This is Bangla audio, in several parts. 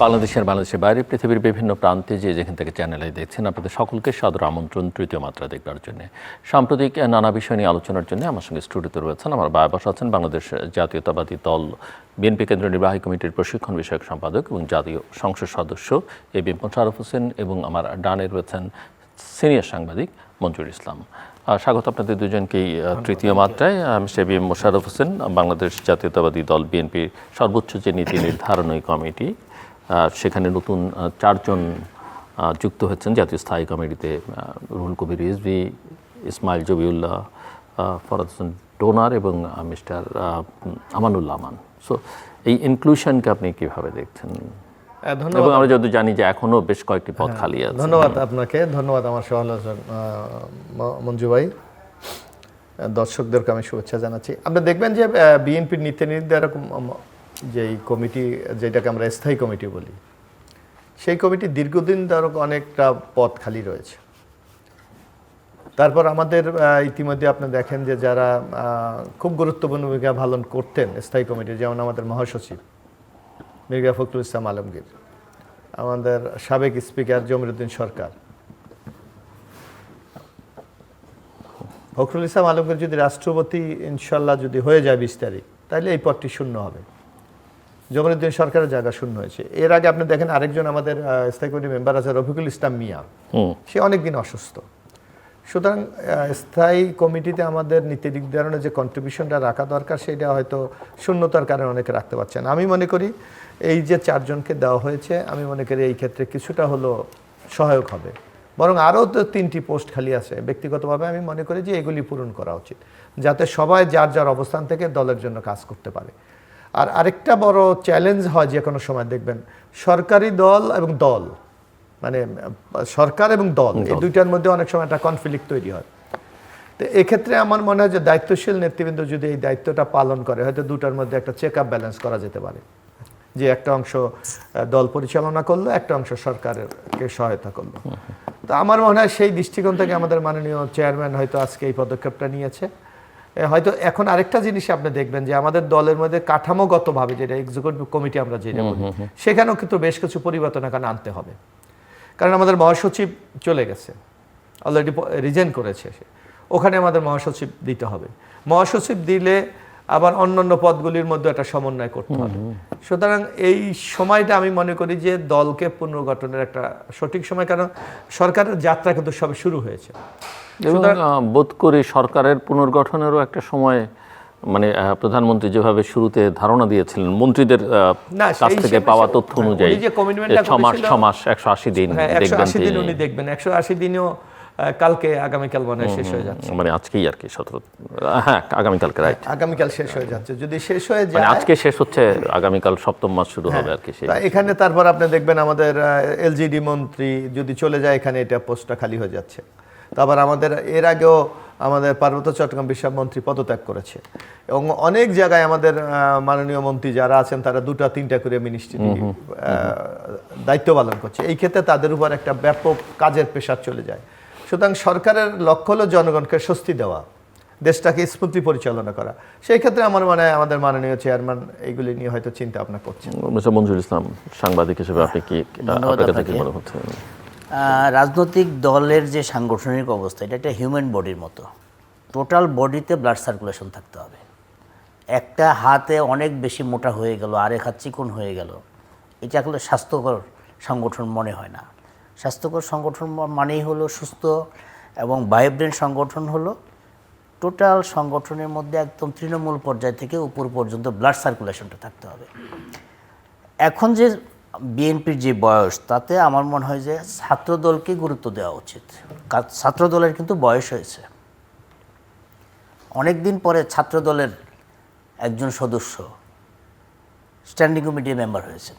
বাংলাদেশের বাইরে পৃথিবীর বিভিন্ন প্রান্তে যেখান থেকে চ্যানেলে দেখছেন আপনাদের সকলকে সাদর আমন্ত্রণ তৃতীয় মাত্রা দেখবার জন্য। সাম্প্রতিক নানা বিষয় নিয়ে আলোচনার জন্য আমার সঙ্গে স্টুডিওতে রয়েছেন আমার বসা আছেন বাংলাদেশ জাতীয়তাবাদী দল বিএনপি কেন্দ্রীয় নির্বাহী কমিটির প্রশিক্ষণ বিষয়ক সম্পাদক এবং জাতীয় সংসদ সদস্য এ.বি.এম. মোশাররফ হোসেন এবং আমার ডানে রয়েছেন সিনিয়র সাংবাদিক মঞ্জুর ইসলাম। স্বাগত আপনাদের দুজনকেই তৃতীয় মাত্রায়। আমি এ.বি.এম. মোশাররফ হোসেন, বাংলাদেশ জাতীয়তাবাদী দল বিএনপির সর্বোচ্চ যে নীতি নির্ধারণী কমিটি, সেখানে নতুন 4 জন যুক্ত হচ্ছেন জাতীয় স্থায়ী কমিটিতে। রুহুল কবির রিজভী, ইসমাইল জবিউল্লাহ, ফরহাদ হোসেন ডোনার এবং মিস্টার আমানুল্লাহ আমান। সো এই ইনক্লুশনকে আপনি কীভাবে দেখছেন? এবং আমরা যদি জানি যে এখনও বেশ কয়েকটি পদ খালি আছে। ধন্যবাদ আপনাকে, ধন্যবাদ আমার সহলোচন মঞ্জু ভাই। দর্শকদেরকে আমি শুভেচ্ছা জানাচ্ছি। আপনি দেখবেন যে বিএনপির নীতি নির্ধারক যেই কমিটি, যেটাকে আমরা স্থায়ী কমিটি বলি, সেই কমিটি দীর্ঘদিন ধরে অনেকটা পদ খালি রয়েছে। তারপর আমাদের ইতিমধ্যে আপনি দেখেন যে যারা খুব গুরুত্বপূর্ণ ভূমিকা পালন করতেন স্থায়ী কমিটির, যেমন আমাদের মহাসচিব মির্জা ফখরুল ইসলাম আলমগীর, আমাদের সাবেক স্পিকার জমিরুদ্দিন সরকার। ফখরুল ইসলাম আলমগীর যদি রাষ্ট্রপতি ইনশাল্লাহ যদি হয়ে যায় 20 তারিখ, তাহলে এই পদটি শূন্য হবে। জমিরুদ্দিন সরকারের জায়গা শূন্য হয়েছে। এর আগে আপনি দেখেন আরেকজন আমাদের স্থায়ী কমিটির মেম্বার আছে রফিকুল ইসলাম মিয়া, সে অনেকদিন অসুস্থ। সুতরাং স্থায়ী কমিটিতে আমাদের নীতি নির্ধারণে যে কন্ট্রিবিউশনটা রাখা দরকার, সেটা হয়তো শূন্যতার কারণে অনেকে রাখতে পারছেন। আমি মনে করি এই যে 4 জনকে দেওয়া হয়েছে, আমি মনে করি এই ক্ষেত্রে কিছুটা হলো সহায়ক হবে। বরং আরও তো 3টি পোস্ট খালি আছে। ব্যক্তিগতভাবে আমি মনে করি যে এগুলি পূরণ করা উচিত, যাতে সবাই যার যার অবস্থান থেকে দলের জন্য কাজ করতে পারে। আর আরেকটা বড় চ্যালেঞ্জ হয় যে কোনো সময় দেখবেন সরকারি দল এবং দল, মানে সরকার এবং দল, এই দুইটার মধ্যে অনেক সময় একটা কনফ্লিক্ট তৈরি হয়। তো এক্ষেত্রে আমার মনে হয় যে দায়িত্বশীল নেতৃবৃন্দ যদি এই দায়িত্বটা পালন করে, হয়তো দুটার মধ্যে একটা চেক আপ ব্যালেন্স করা যেতে পারে, যে একটা অংশ দল পরিচালনা করলো, একটা অংশ সরকারকে সহায়তা করলো। তো আমার মনে হয় সেই দৃষ্টিকোণ থেকে আমাদের মাননীয় চেয়ারম্যান হয়তো আজকে এই পদক্ষেপটা নিয়েছে। হয়তো এখন আরেকটা জিনিস আপনি দেখবেন যে আমাদের দলের মধ্যে কাঠামোগতভাবে, যেটা এক্সিকিউটিভ কমিটি আমরা যেটা বলি, সেখানেও কিন্তু বেশ কিছু পরিবর্তন এখানে আনতে হবে। কারণ আমাদের মহাসচিব চলে গেছে, অলরেডি রিজাইন করেছে, ওখানে আমাদের মহাসচিব দিতে হবে। মহাসচিব দিলে আবার অন্যান্য পদগুলির মধ্যে একটা সমন্বয় করতে হবে। সুতরাং এই সময়টা আমি মনে করি যে দলকে পুনর্গঠনের একটা সঠিক সময়, কারণ সরকারের যাত্রা কিন্তু সবে শুরু হয়েছে। এবং বোধ করি সরকারের পুনর্গঠনেরও একটা সময়, মানে প্রধানমন্ত্রী যেভাবে শুরুতে ধারণা দিয়েছিলেন মন্ত্রীদের কাছ থেকে পাওয়া তথ্য অনুযায়ী 6 মাস 180 দিন, 180 দিন উনি দেখবেন। 180 দিনও কালকে আগামীকাল মনে হয় শেষ হয়ে যাচ্ছে, মানে আজকেই আর কি 17, হ্যাঁ আগামীকালকে, রাইট, আগামীকাল শেষ হয়ে যাচ্ছে। যদি শেষ হয়ে যায়, মানে আজকে শেষ হচ্ছে, আগামীকাল 7ম মাস শুরু হবে আর কি। এখানে তারপর আপনি দেখবেন আমাদের এলজিডি মন্ত্রী যদি চলে যায়, এখানে এটা পোস্টটা খালি হয়ে যাচ্ছে। তারপর আমাদের এর আগেও আমাদের পার্বত্য চট্টগ্রাম বিষয়ক মন্ত্রী পদত্যাগ করেছে, এবং অনেক জায়গায় আমাদের মাননীয় মন্ত্রী যারা আছেন তারা 2টা-3টা করে মিনিস্ট্রি দায়িত্ব পালন করছে। এই ক্ষেত্রে তাদের উপর একটা ব্যাপক কাজের প্রেশার চলে যায়। সুতরাং সরকারের লক্ষ্য হলো জনগণকে স্বস্তি দেওয়া, দেশটাকে স্মুথলি পরিচালনা করা। সেই ক্ষেত্রে আমার মনে হয় আমাদের মাননীয় চেয়ারম্যান এইগুলি নিয়ে হয়তো চিন্তা ভাবনা করছেন। মঞ্জুর ইসলাম, সাংবাদিক হিসেবে আপনি কি মনে হচ্ছে? রাজনৈতিক দলের যে সাংগঠনিক অবস্থা, এটা একটা হিউম্যান বডির মতো। টোটাল বডিতে ব্লাড সার্কুলেশন থাকতে হবে। একটা হাতে অনেক বেশি মোটা হয়ে গেল, আরেক হাত চিকন হয়ে গেল, এটা আসলে স্বাস্থ্যকর সংগঠন মনে হয় না। স্বাস্থ্যকর সংগঠন মানেই হলো সুস্থ এবং ভাইব্রেন্ট সংগঠন, হলো টোটাল সংগঠনের মধ্যে একদম তৃণমূল পর্যায় থেকে উপর পর্যন্ত ব্লাড সার্কুলেশনটা থাকতে হবে। এখন যে বিএনপির যে বয়স, তাতে আমার মনে হয় যে ছাত্রদলকে গুরুত্ব দেওয়া উচিত। ছাত্রদলের কিন্তু বয়স হয়েছে, অনেক দিন পরে ছাত্রদলের একজন সদস্য স্ট্যান্ডিং কমিটির মেম্বার হয়েছেন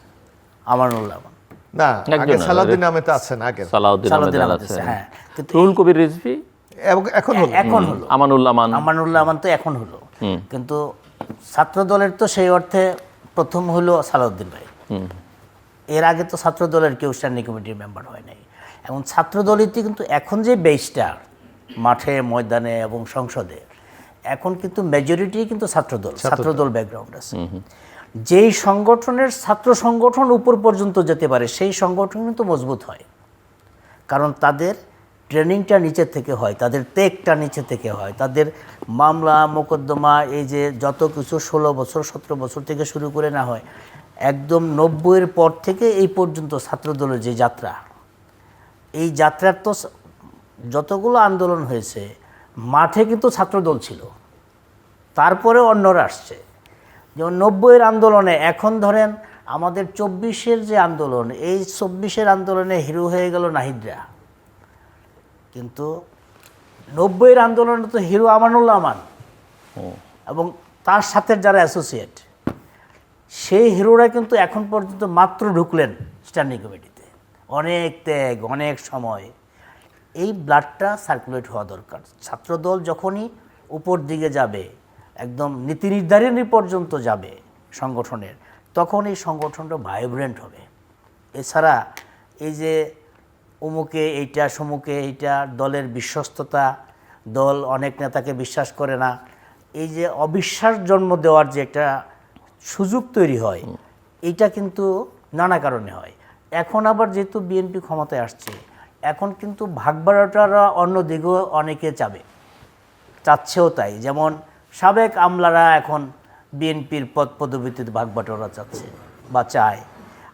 আমানুল্লাহ আমান। না, আগে সালাউদ্দিন আহমেদ আছেন, আগে সালাউদ্দিন আহমেদ আছে, হ্যাঁ, কিন্তু রুহুল কবির রিজভী এখন হলো, আমানুল্লাহ আমান তো এখন হলো। কিন্তু ছাত্রদলের তো সেই অর্থে প্রথম হলো সালাউদ্দিন ভাই। এর আগে তো ছাত্রদলের কেউ স্ট্যান্ডিং কমিটির মেম্বার হয় নাই। এবং ছাত্রদলইতে কিন্তু এখন যে বেসটা মাঠে, ময়দানে এবং সংসদে, এখন কিন্তু মেজরিটি কিন্তু ছাত্রদল ব্যাকগ্রাউন্ড আছে। যেই সংগঠনের ছাত্র সংগঠন উপর পর্যন্ত যেতে পারে সেই সংগঠন কিন্তু মজবুত হয়, কারণ তাদের ট্রেনিংটা নিচে থেকে হয়, তাদের ত্যাগটা নিচে থেকে হয়, তাদের মামলা মোকদ্দমা এই যে যত কিছু 16 বছর 17 বছর থেকে শুরু করে না হয়, একদম 90-এর পর থেকে এই পর্যন্ত ছাত্রদলের যে যাত্রা, এই যাত্রার তো যতগুলো আন্দোলন হয়েছে মাঠে কিন্তু ছাত্রদল ছিল, তারপরে অন্যরা আসছে। যেমন 90-এর আন্দোলনে এখন ধরেন আমাদের 24-এর যে আন্দোলন, এই 24-এর আন্দোলনে হিরো হয়ে গেল নাহিদরা, কিন্তু 90-এর আন্দোলনে তো হিরো আমানুল্লাহ আমান এবং তার সাথে যারা অ্যাসোসিয়েট, সেই হিরোরা কিন্তু এখন পর্যন্ত মাত্র ঢুকলেন স্ট্যান্ডিং কমিটিতে। অনেক ত্যাগ, অনেক সময়, এই ব্লাডটা সার্কুলেট হওয়া দরকার। ছাত্রদল যখনই উপর দিকে যাবে, একদম নীতি নির্ধারণী পর্যন্ত যাবে সংগঠনের, তখন এই সংগঠনটা ভাইব্রেন্ট হবে। এছাড়া এই যে অমুকে এইটা সমুকে এইটা, দলের বিশ্বস্ততা, দল অনেক নেতাকে বিশ্বাস করে না, এই যে অবিশ্বাস জন্ম দেওয়ার যে একটা সুযোগ তৈরি হয়, এইটা কিন্তু নানা কারণে হয়। এখন আবার যেহেতু বিএনপি ক্ষমতায় আসছে, এখন কিন্তু ভাগবাটোয়ারা অন্যদিকেও অনেকে চাচ্ছেও তাই। যেমন সাবেক আমলারা এখন বিএনপির পদ পদবীতে ভাগবাটোয়ারা চাচ্ছে বা চায়,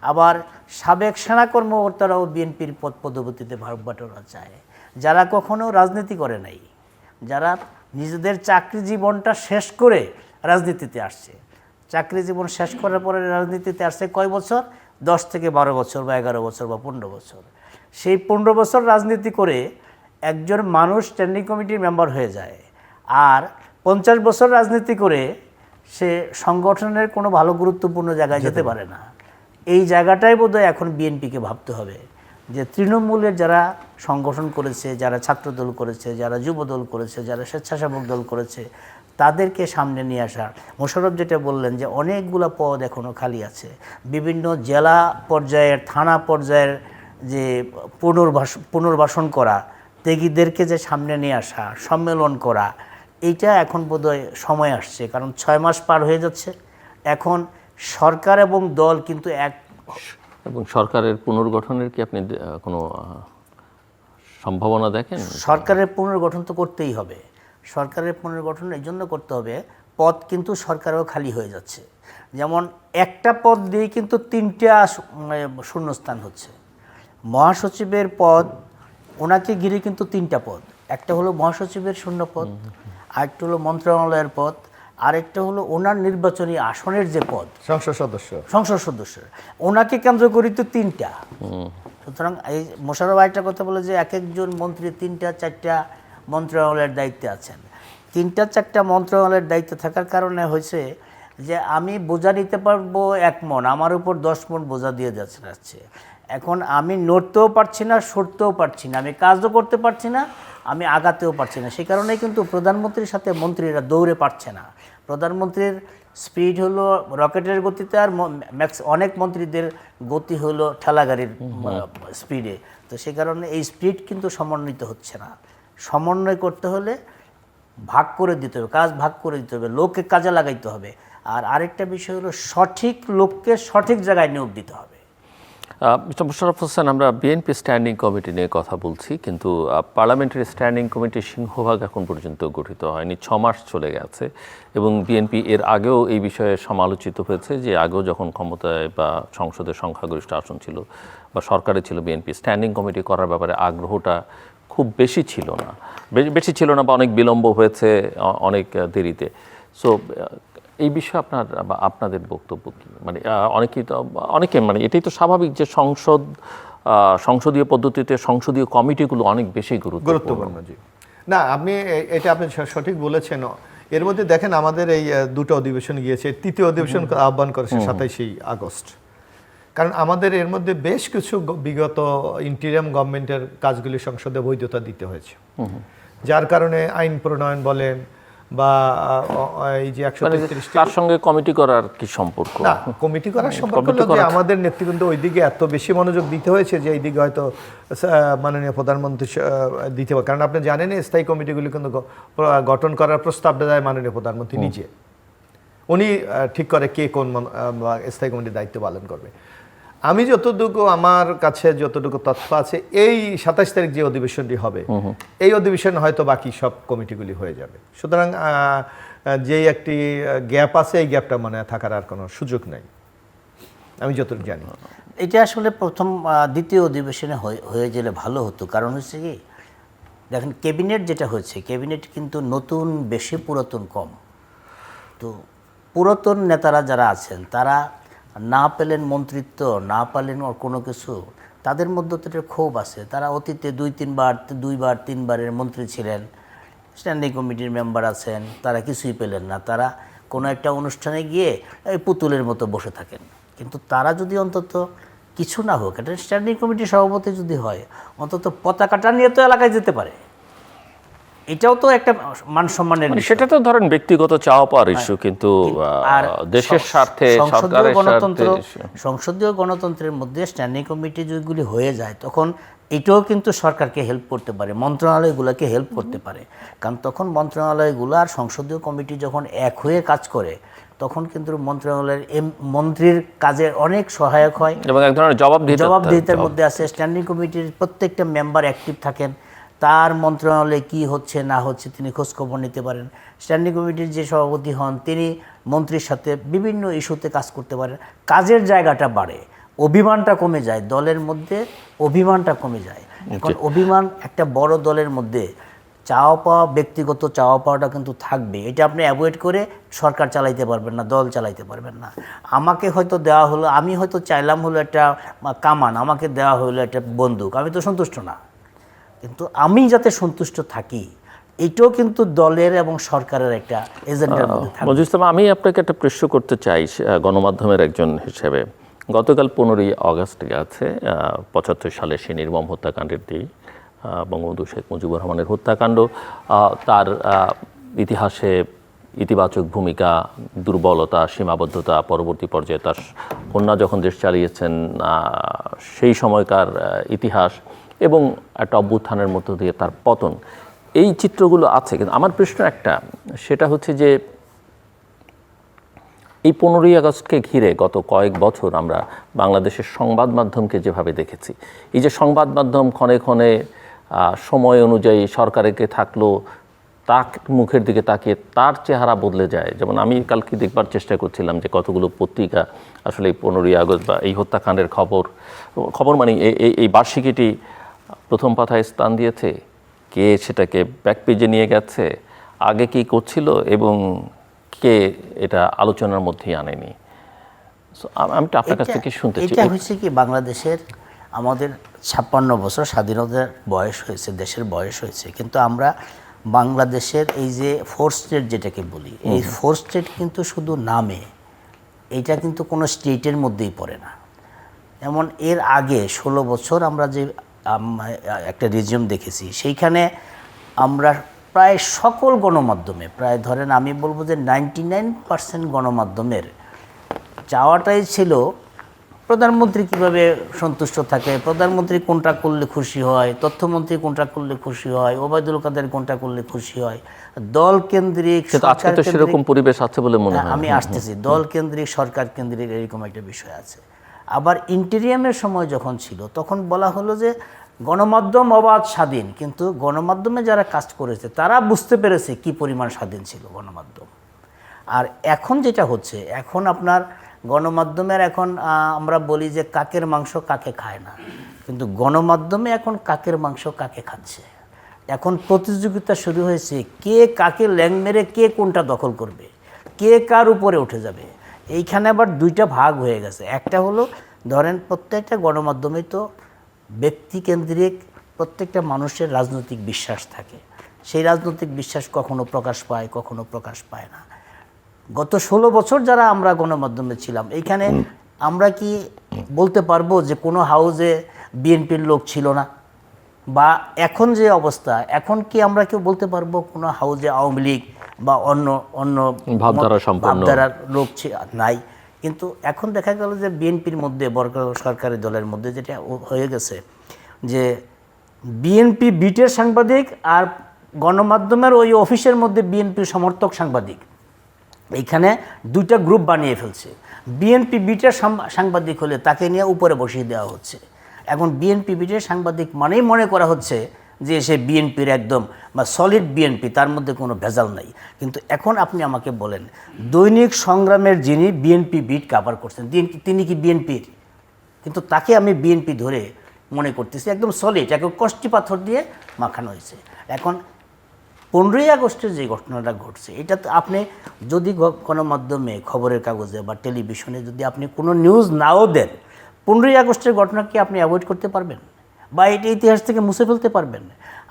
আবার সাবেক সেনা কর্মকর্তারাও বিএনপির পদ পদবীতে ভাগবাটোয়ারা চায়, যারা কখনো রাজনীতি করে নাই, যারা নিজেদের চাকরি জীবনটা শেষ করে রাজনীতিতে আসছে। চাকরি জীবন শেষ করার পরে রাজনীতিতে আসছে কয় বছর? 10 থেকে 12 বছর বা 11 বছর বা 15 বছর। সেই 15 বছর রাজনীতি করে একজন মানুষ স্ট্যান্ডিং কমিটির মেম্বার হয়ে যায়, আর 50 বছর রাজনীতি করে সে সংগঠনের কোনো ভালো গুরুত্বপূর্ণ জায়গায় যেতে পারে না। এই জায়গাটাই বোধহয় এখন বিএনপিকে ভাবতে হবে, যে তৃণমূলের যারা সংগঠন করেছে, যারা ছাত্রদল করেছে, যারা যুবদল করেছে, যারা স্বেচ্ছাসেবক দল করেছে, তাদেরকে সামনে নিয়ে আসা। মোশাররফ যেটা বললেন যে অনেকগুলো পদ এখনও খালি আছে, বিভিন্ন জেলা পর্যায়ের, থানা পর্যায়ের যে পুনর্বাসন করা, ত্যাগীদেরকে যে সামনে নিয়ে আসা, সম্মেলন করা, এইটা এখন বোধহয় সময় আসছে। কারণ 6 মাস পার হয়ে যাচ্ছে, এখন সরকার এবং দল কিন্তু এক। এবং সরকারের পুনর্গঠনের কি আপনি কোনো সম্ভাবনা দেখেন? সরকারের পুনর্গঠন তো করতেই হবে। সরকারের পুনর্গঠন এই জন্য করতে হবে, পদ কিন্তু সরকারেও খালি হয়ে যাচ্ছে। যেমন একটা পদ দিয়ে কিন্তু 3টা শূন্যস্থান হচ্ছে। মহাসচিবের পদ, ওনাকে ঘিরে কিন্তু 3টা পদ, একটা হলো মহাসচিবের শূন্য পদ, আরেকটা হলো মন্ত্রণালয়ের পদ, আরেকটা হলো ওনার নির্বাচনী আসনের যে পদ, সংসদ সদস্য, ওনাকে কেন্দ্র করি তো 3টা। সুতরাং এই মোশাররফ একটা কথা বলে যে এক একজন মন্ত্রী 3টা 4টা মন্ত্রণালয়ের দায়িত্বে আছেন। 3টা 4টা মন্ত্রণালয়ের দায়িত্বে থাকার কারণে হয়েছে যে আমি বোঝা নিতে পারবো 1 মণ, আমার উপর 10 মণ বোঝা দিয়ে যাচ্ছে। এখন আমি নড়তেও পারছি না, সরতেও পারছি না, আমি কাজও করতে পারছি না, আমি আগাতেও পারছি না। সেই কারণেই কিন্তু প্রধানমন্ত্রীর সাথে মন্ত্রীরা দৌড়ে পারছে না। প্রধানমন্ত্রীর স্পিড হলো রকেটের গতিতে, আর অনেক মন্ত্রীদের গতি হলো ঠেলাগাড়ির স্পিডে। তো সেই কারণে এই স্পিড কিন্তু সমন্বিত হচ্ছে না। সমন্বয় করতে হলে ভাগ করে দিতে হবে, কাজ ভাগ করে দিতে হবে, লোককে কাজে লাগাইতে হবে। আর আরেকটা বিষয় হলো সঠিক লোককে সঠিক জায়গায় নিয়োগ দিতে হবে। মিস্টার মোশাররফ হোসেন, আমরা বিএনপি স্ট্যান্ডিং কমিটি নিয়ে কথা বলছি, কিন্তু পার্লামেন্টারি স্ট্যান্ডিং কমিটির সিংহভাগ এখন পর্যন্ত গঠিত হয়নি। 6 মাস চলে গেছে এবং বিএনপি এর আগেও এই বিষয়ে সমালোচিত হয়েছে যে আগেও যখন ক্ষমতায় বা সংসদের সংখ্যাগরিষ্ঠ আসন ছিল বা সরকারে ছিল, বিএনপি স্ট্যান্ডিং কমিটি করার ব্যাপারে আগ্রহটা খুব বেশি ছিল না বা অনেক বিলম্ব হয়েছে, অনেক দেরিতে। সো এই বিষয়ে আপনাদের বক্তব্য কি? মানে অনেকে মানে এটাই তো স্বাভাবিক যে সংসদীয় পদ্ধতিতে সংসদীয় কমিটিগুলো অনেক বেশি গুরুত্বপূর্ণ। জি না, আপনি সঠিক বলেছেন। এর মধ্যে দেখেন আমাদের এই 2টা অধিবেশন গিয়েছে, 3য় অধিবেশন আহ্বান করেছে 27শে আগস্ট। কারণ আমাদের এর মধ্যে বেশ কিছু বিগত ইন্টিরিয়াম গভর্নমেন্টের কাজগুলি সংসদে বৈধতা দিতে হয়েছে, যার কারণে আইন প্রণয়ন বলেন বা এই যে 133 তার সঙ্গে কমিটি করার কি সম্পর্ক? না, কমিটি করার সম্পর্ক হলো যে আমাদের নেতৃবৃন্দ ওইদিকে এত বেশি মনোযোগ দিতে হয়েছে যে এইদিকে হয়তো মাননীয় প্রধানমন্ত্রী দিতে হবে। কারণ আপনি জানেন স্থায়ী কমিটিগুলি কিন্তু গঠন করার প্রস্তাবটা দেয় মাননীয় প্রধানমন্ত্রী নিজে। উনি ঠিক করে কে কোন স্থায়ী কমিটির দায়িত্ব পালন করবে। আমি যতটুকু আমার কাছে যতটুকু তথ্য আছে, এই 27 তারিখ যে অধিবেশনটি হবে, এই অধিবেশনে হয়তো বাকি সব কমিটিগুলি হয়ে যাবে। সুতরাং যেই একটি গ্যাপ আছে, এই গ্যাপটা মনে হয় থাকার আর কোনো সুযোগ নেই আমি যতটুকু জানি। এটা আসলে প্রথম দ্বিতীয় অধিবেশনে হয়ে গেলে ভালো হতো। কারণ হচ্ছে কি, দেখেন ক্যাবিনেট যেটা হয়েছে, ক্যাবিনেট কিন্তু নতুন বেশি, পুরাতন কম। তো পুরাতন নেতারা যারা আছেন তারা না পেলেন মন্ত্রিত্ব, না পেলেন কোনো কিছু, তাদের মধ্যে তো একটা ক্ষোভ আছে। তারা অতীতে দুইবার তিনবারের মন্ত্রী ছিলেন, স্ট্যান্ডিং কমিটির মেম্বার আছেন, তারা কিছুই পেলেন না। তারা কোনো একটা অনুষ্ঠানে গিয়ে এই পুতুলের মতো বসে থাকেন। কিন্তু তারা যদি অন্তত কিছু না হোক, একটা স্ট্যান্ডিং কমিটির সভাপতি যদি হয়, অন্তত পতাকাটা নিয়ে তো এলাকায় যেতে পারে। এটাও তো একটা মান সম্মানের বিষয়। সেটা তো ধরেন ব্যক্তিগত চাওয়া পাওয়ার ইস্যু, কিন্তু দেশের স্বার্থে, সরকারের স্বার্থে, সংসদীয় গণতন্ত্রের মধ্যে স্ট্যান্ডিং কমিটি যেগুলি হয়ে যায়, তখন এটাও কিন্তু সরকারকে হেল্প করতে পারে, মন্ত্রণালয়গুলোকে হেল্প করতে পারে। কারণ তখন মন্ত্রণালয়গুলো আর সংসদীয় কমিটি যখন এক হয়ে কাজ করে, তখন কিন্তু মন্ত্রণালয়ের মন্ত্রীর কাজে অনেক সহায়ক হয় এবং এক ধরনের জবাবদিহিতার মধ্যে আছে। স্ট্যান্ডিং কমিটির প্রত্যেকটা মেম্বার অ্যাক্টিভ থাকেন, তার মন্ত্রণালয়ে কি হচ্ছে না হচ্ছে তিনি খোঁজখবর নিতে পারেন। স্ট্যান্ডিং কমিটির যে সভাপতি হন, তিনি মন্ত্রীর সাথে বিভিন্ন ইস্যুতে কাজ করতে পারেন। কাজের জায়গাটা বাড়ে, অভিমানটা কমে যায়, দলের মধ্যে অভিমানটা কমে যায়। এখন অভিমান একটা বড় দলের মধ্যে চাওয়া পাওয়া, ব্যক্তিগত চাওয়া পাওয়াটা কিন্তু থাকবে। এটা আপনি অ্যাভয়েড করে সরকার চালাইতে পারবেন না, দল চালাইতে পারবেন না। আমাকে হয়তো দেওয়া হলো, আমি হয়তো চাইলাম হলো একটা কামান, আমাকে দেওয়া হলো একটা বন্দুক, আমি তো সন্তুষ্ট না। কিন্তু আমি যাতে সন্তুষ্ট থাকি, এটাও কিন্তু দলের এবং সরকারের একটা এজেন্ডার মধ্যে থাকবে। মঞ্জুর ইসলাম, আমি আপনাকে একটা প্রশ্ন করতে চাই গণমাধ্যমের একজন হিসেবে। গতকাল 15ই আগস্ট গেছে, 75 সালে সেই নির্মম হত্যাকাণ্ডের দিন, বঙ্গবন্ধু শেখ মুজিবুর রহমানের হত্যাকাণ্ড। তার ইতিহাসে ইতিবাচক ভূমিকা, দুর্বলতা, সীমাবদ্ধতা, পরবর্তী পর্যায়ে তার কন্যা যখন দেশ চালিয়েছেন, সেই সময়কার ইতিহাস এবং একটা অভ্যুত্থানের মধ্য দিয়ে তার পতন, এই চিত্রগুলো আছে। কিন্তু আমার প্রশ্ন একটা, সেটা হচ্ছে যে এই 15ই আগস্টকে ঘিরে গত কয়েক বছর আমরা বাংলাদেশের সংবাদ মাধ্যমকে যেভাবে দেখেছি, এই যে সংবাদ মাধ্যম ক্ষণে ক্ষণে সময় অনুযায়ী সরকারেকে থাকলো, তার মুখের দিকে তাকিয়ে তার চেহারা বদলে যায়। যেমন আমি কালকে দেখবার চেষ্টা করছিলাম যে কতগুলো পত্রিকা আসলে এই 15ই আগস্ট বা এই হত্যাকাণ্ডের খবর মানে এই বার্ষিকীটি প্রথম পাতায় স্থান দিয়েছে, কে সেটাকে ব্যাক পেজে নিয়ে গেছে, আগে কি করছিল এবং কে এটা আলোচনার মধ্যেই আনেনি। আমি তো আপনার কাছ থেকে শুনতে চাই। এটা হচ্ছে কি, বাংলাদেশের আমাদের 56 বছর স্বাধীনতার বয়স হয়েছে, দেশের বয়স হয়েছে, কিন্তু আমরা বাংলাদেশের এই যে ফোর স্টেট যেটাকে বলি, এই ফোর স্টেট কিন্তু শুধু নামে, এটা কিন্তু কোনো স্টেটের মধ্যেই পড়ে না। যেমন এর আগে 16 বছর আমরা যে একটা রিজিয়ম দেখেছি, সেইখানে আমরা প্রায় সকল গণমাধ্যমে, প্রায় ধরেন আমি বলবো যে 99% গণমাধ্যমের চাওয়াটাই ছিল প্রধানমন্ত্রী কিভাবে সন্তুষ্ট থাকে, প্রধানমন্ত্রী কোনটা করলে খুশি হয়, তথ্যমন্ত্রী কোনটা করলে খুশি হয়, ওবায়দুল কাদের কোনটা করলে খুশি হয়। দল কেন্দ্রিক, আজকে তো সেরকম পরিবেশ আছে বলে মনে হয়। আমি আসতেছি, দল কেন্দ্রিক, সরকার কেন্দ্রিক এরকম একটা বিষয় আছে। আবার ইন্টেরিয়ামের সময় যখন ছিল, তখন বলা হলো যে গণমাধ্যম অবাধ স্বাধীন, কিন্তু গণমাধ্যমে যারা কাজ করেছে তারা বুঝতে পেরেছে কি পরিমাণ স্বাধীন ছিল গণমাধ্যম। আর এখন যেটা হচ্ছে, এখন আপনার গণমাধ্যমের এখন আমরা বলি যে কাকের মাংস কাকে খায় না, কিন্তু গণমাধ্যমে এখন কাকের মাংস কাকে খাচ্ছে। এখন প্রতিযোগিতা শুরু হয়েছে, কে কাকে ল্যাং মেরে কে কোনটা দখল করবে, কে কার উপরে উঠে যাবে। এইখানে আবার দুইটা ভাগ হয়ে গেছে। একটা হলো ধরেন প্রত্যেকটা গণমাধ্যমে তো ব্যক্তিকেন্দ্রিক প্রত্যেকটা মানুষের রাজনৈতিক বিশ্বাস থাকে, সেই রাজনৈতিক বিশ্বাস কখনো প্রকাশ পায়, কখনো প্রকাশ পায় না। গত 16 বছর যারা আমরা গণমাধ্যমে ছিলাম, এইখানে আমরা কি বলতে পারবো যে কোনো হাউজে বিএনপির লোক ছিল না? বা এখন যে অবস্থা, এখন কি আমরা কেউ বলতে পারবো কোনো হাউজে আওয়ামী লীগ বা অন্য ভাবধারার লোক নাই? কিন্তু এখন দেখা গেল যে বিএনপির মধ্যে, সরকারি দলের মধ্যে যেটা হয়ে গেছে, যে বিএনপি বিটের সাংবাদিক আর গণমাধ্যমের ওই অফিসের মধ্যে বিএনপির সমর্থক সাংবাদিক, এইখানে দুইটা গ্রুপ বানিয়ে ফেলছে। বিএনপি বিটার সাংবাদিক হলে তাকে নিয়ে উপরে বসিয়ে দেওয়া হচ্ছে। এখন বিএনপি বিটার সাংবাদিক মানেই মনে করা হচ্ছে যে সে বিএনপির একদম বা সলিড বিএনপি, তার মধ্যে কোনো ভেজাল নাই। কিন্তু এখন আপনি আমাকে বলেন, দৈনিক সংগ্রামের যিনি বিএনপি বিট কাভার করছেন তিনি কি বিএনপির? কিন্তু তাকে আমি বিএনপি ধরে মনে করতেছি একদম সলিড, একদম কষ্টি পাথর দিয়ে মাখানো হয়েছে। এখন 15ই আগস্টের যে ঘটনাটা ঘটছে, এটা তো আপনি যদি গণমাধ্যমে, খবরের কাগজে বা টেলিভিশনে যদি আপনি কোনো নিউজ নাও দেন, 15ই আগস্টের ঘটনা কি আপনি অ্যাভয়েড করতে পারবেন বা এটা ইতিহাস থেকে মুছে ফেলতে পারবেন?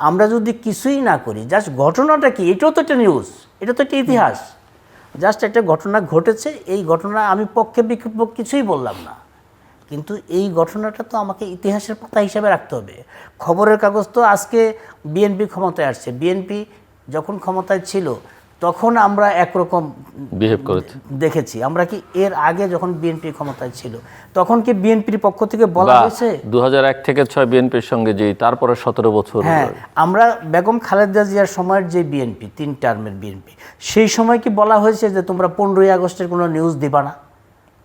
আমরা যদি কিছুই না করি, জাস্ট ঘটনাটা কি, এটাও তো একটা নিউজ, এটা তো একটা ইতিহাস। জাস্ট একটা ঘটনা ঘটেছে, এই ঘটনা আমি পক্ষে বিপক্ষ কিছুই বললাম না, কিন্তু এই ঘটনাটা তো আমাকে ইতিহাসের পাতা হিসাবে রাখতে হবে। খবরের কাগজ তো আজকে বিএনপি ক্ষমতায় আসছে, বিএনপি যখন ক্ষমতায় ছিল তখন আমরা একরকম বিহেভ করেছে দেখেছি। আমরা কি এর আগে যখন বিএনপি ক্ষমতায় ছিল তখন কি বিএনপির পক্ষ থেকে বলা হয়েছে 2001 থেকে 6 বিএনপির সঙ্গে যে তারপরে 17 বছর? হ্যাঁ, আমরা বেগম খালেদা জিয়ার সময়ের যে বিএনপি, 3 টার্মের বিএনপি, সেই সময় কি বলা হয়েছে যে তোমরা 15ই আগস্টের কোনো নিউজ দিবা না?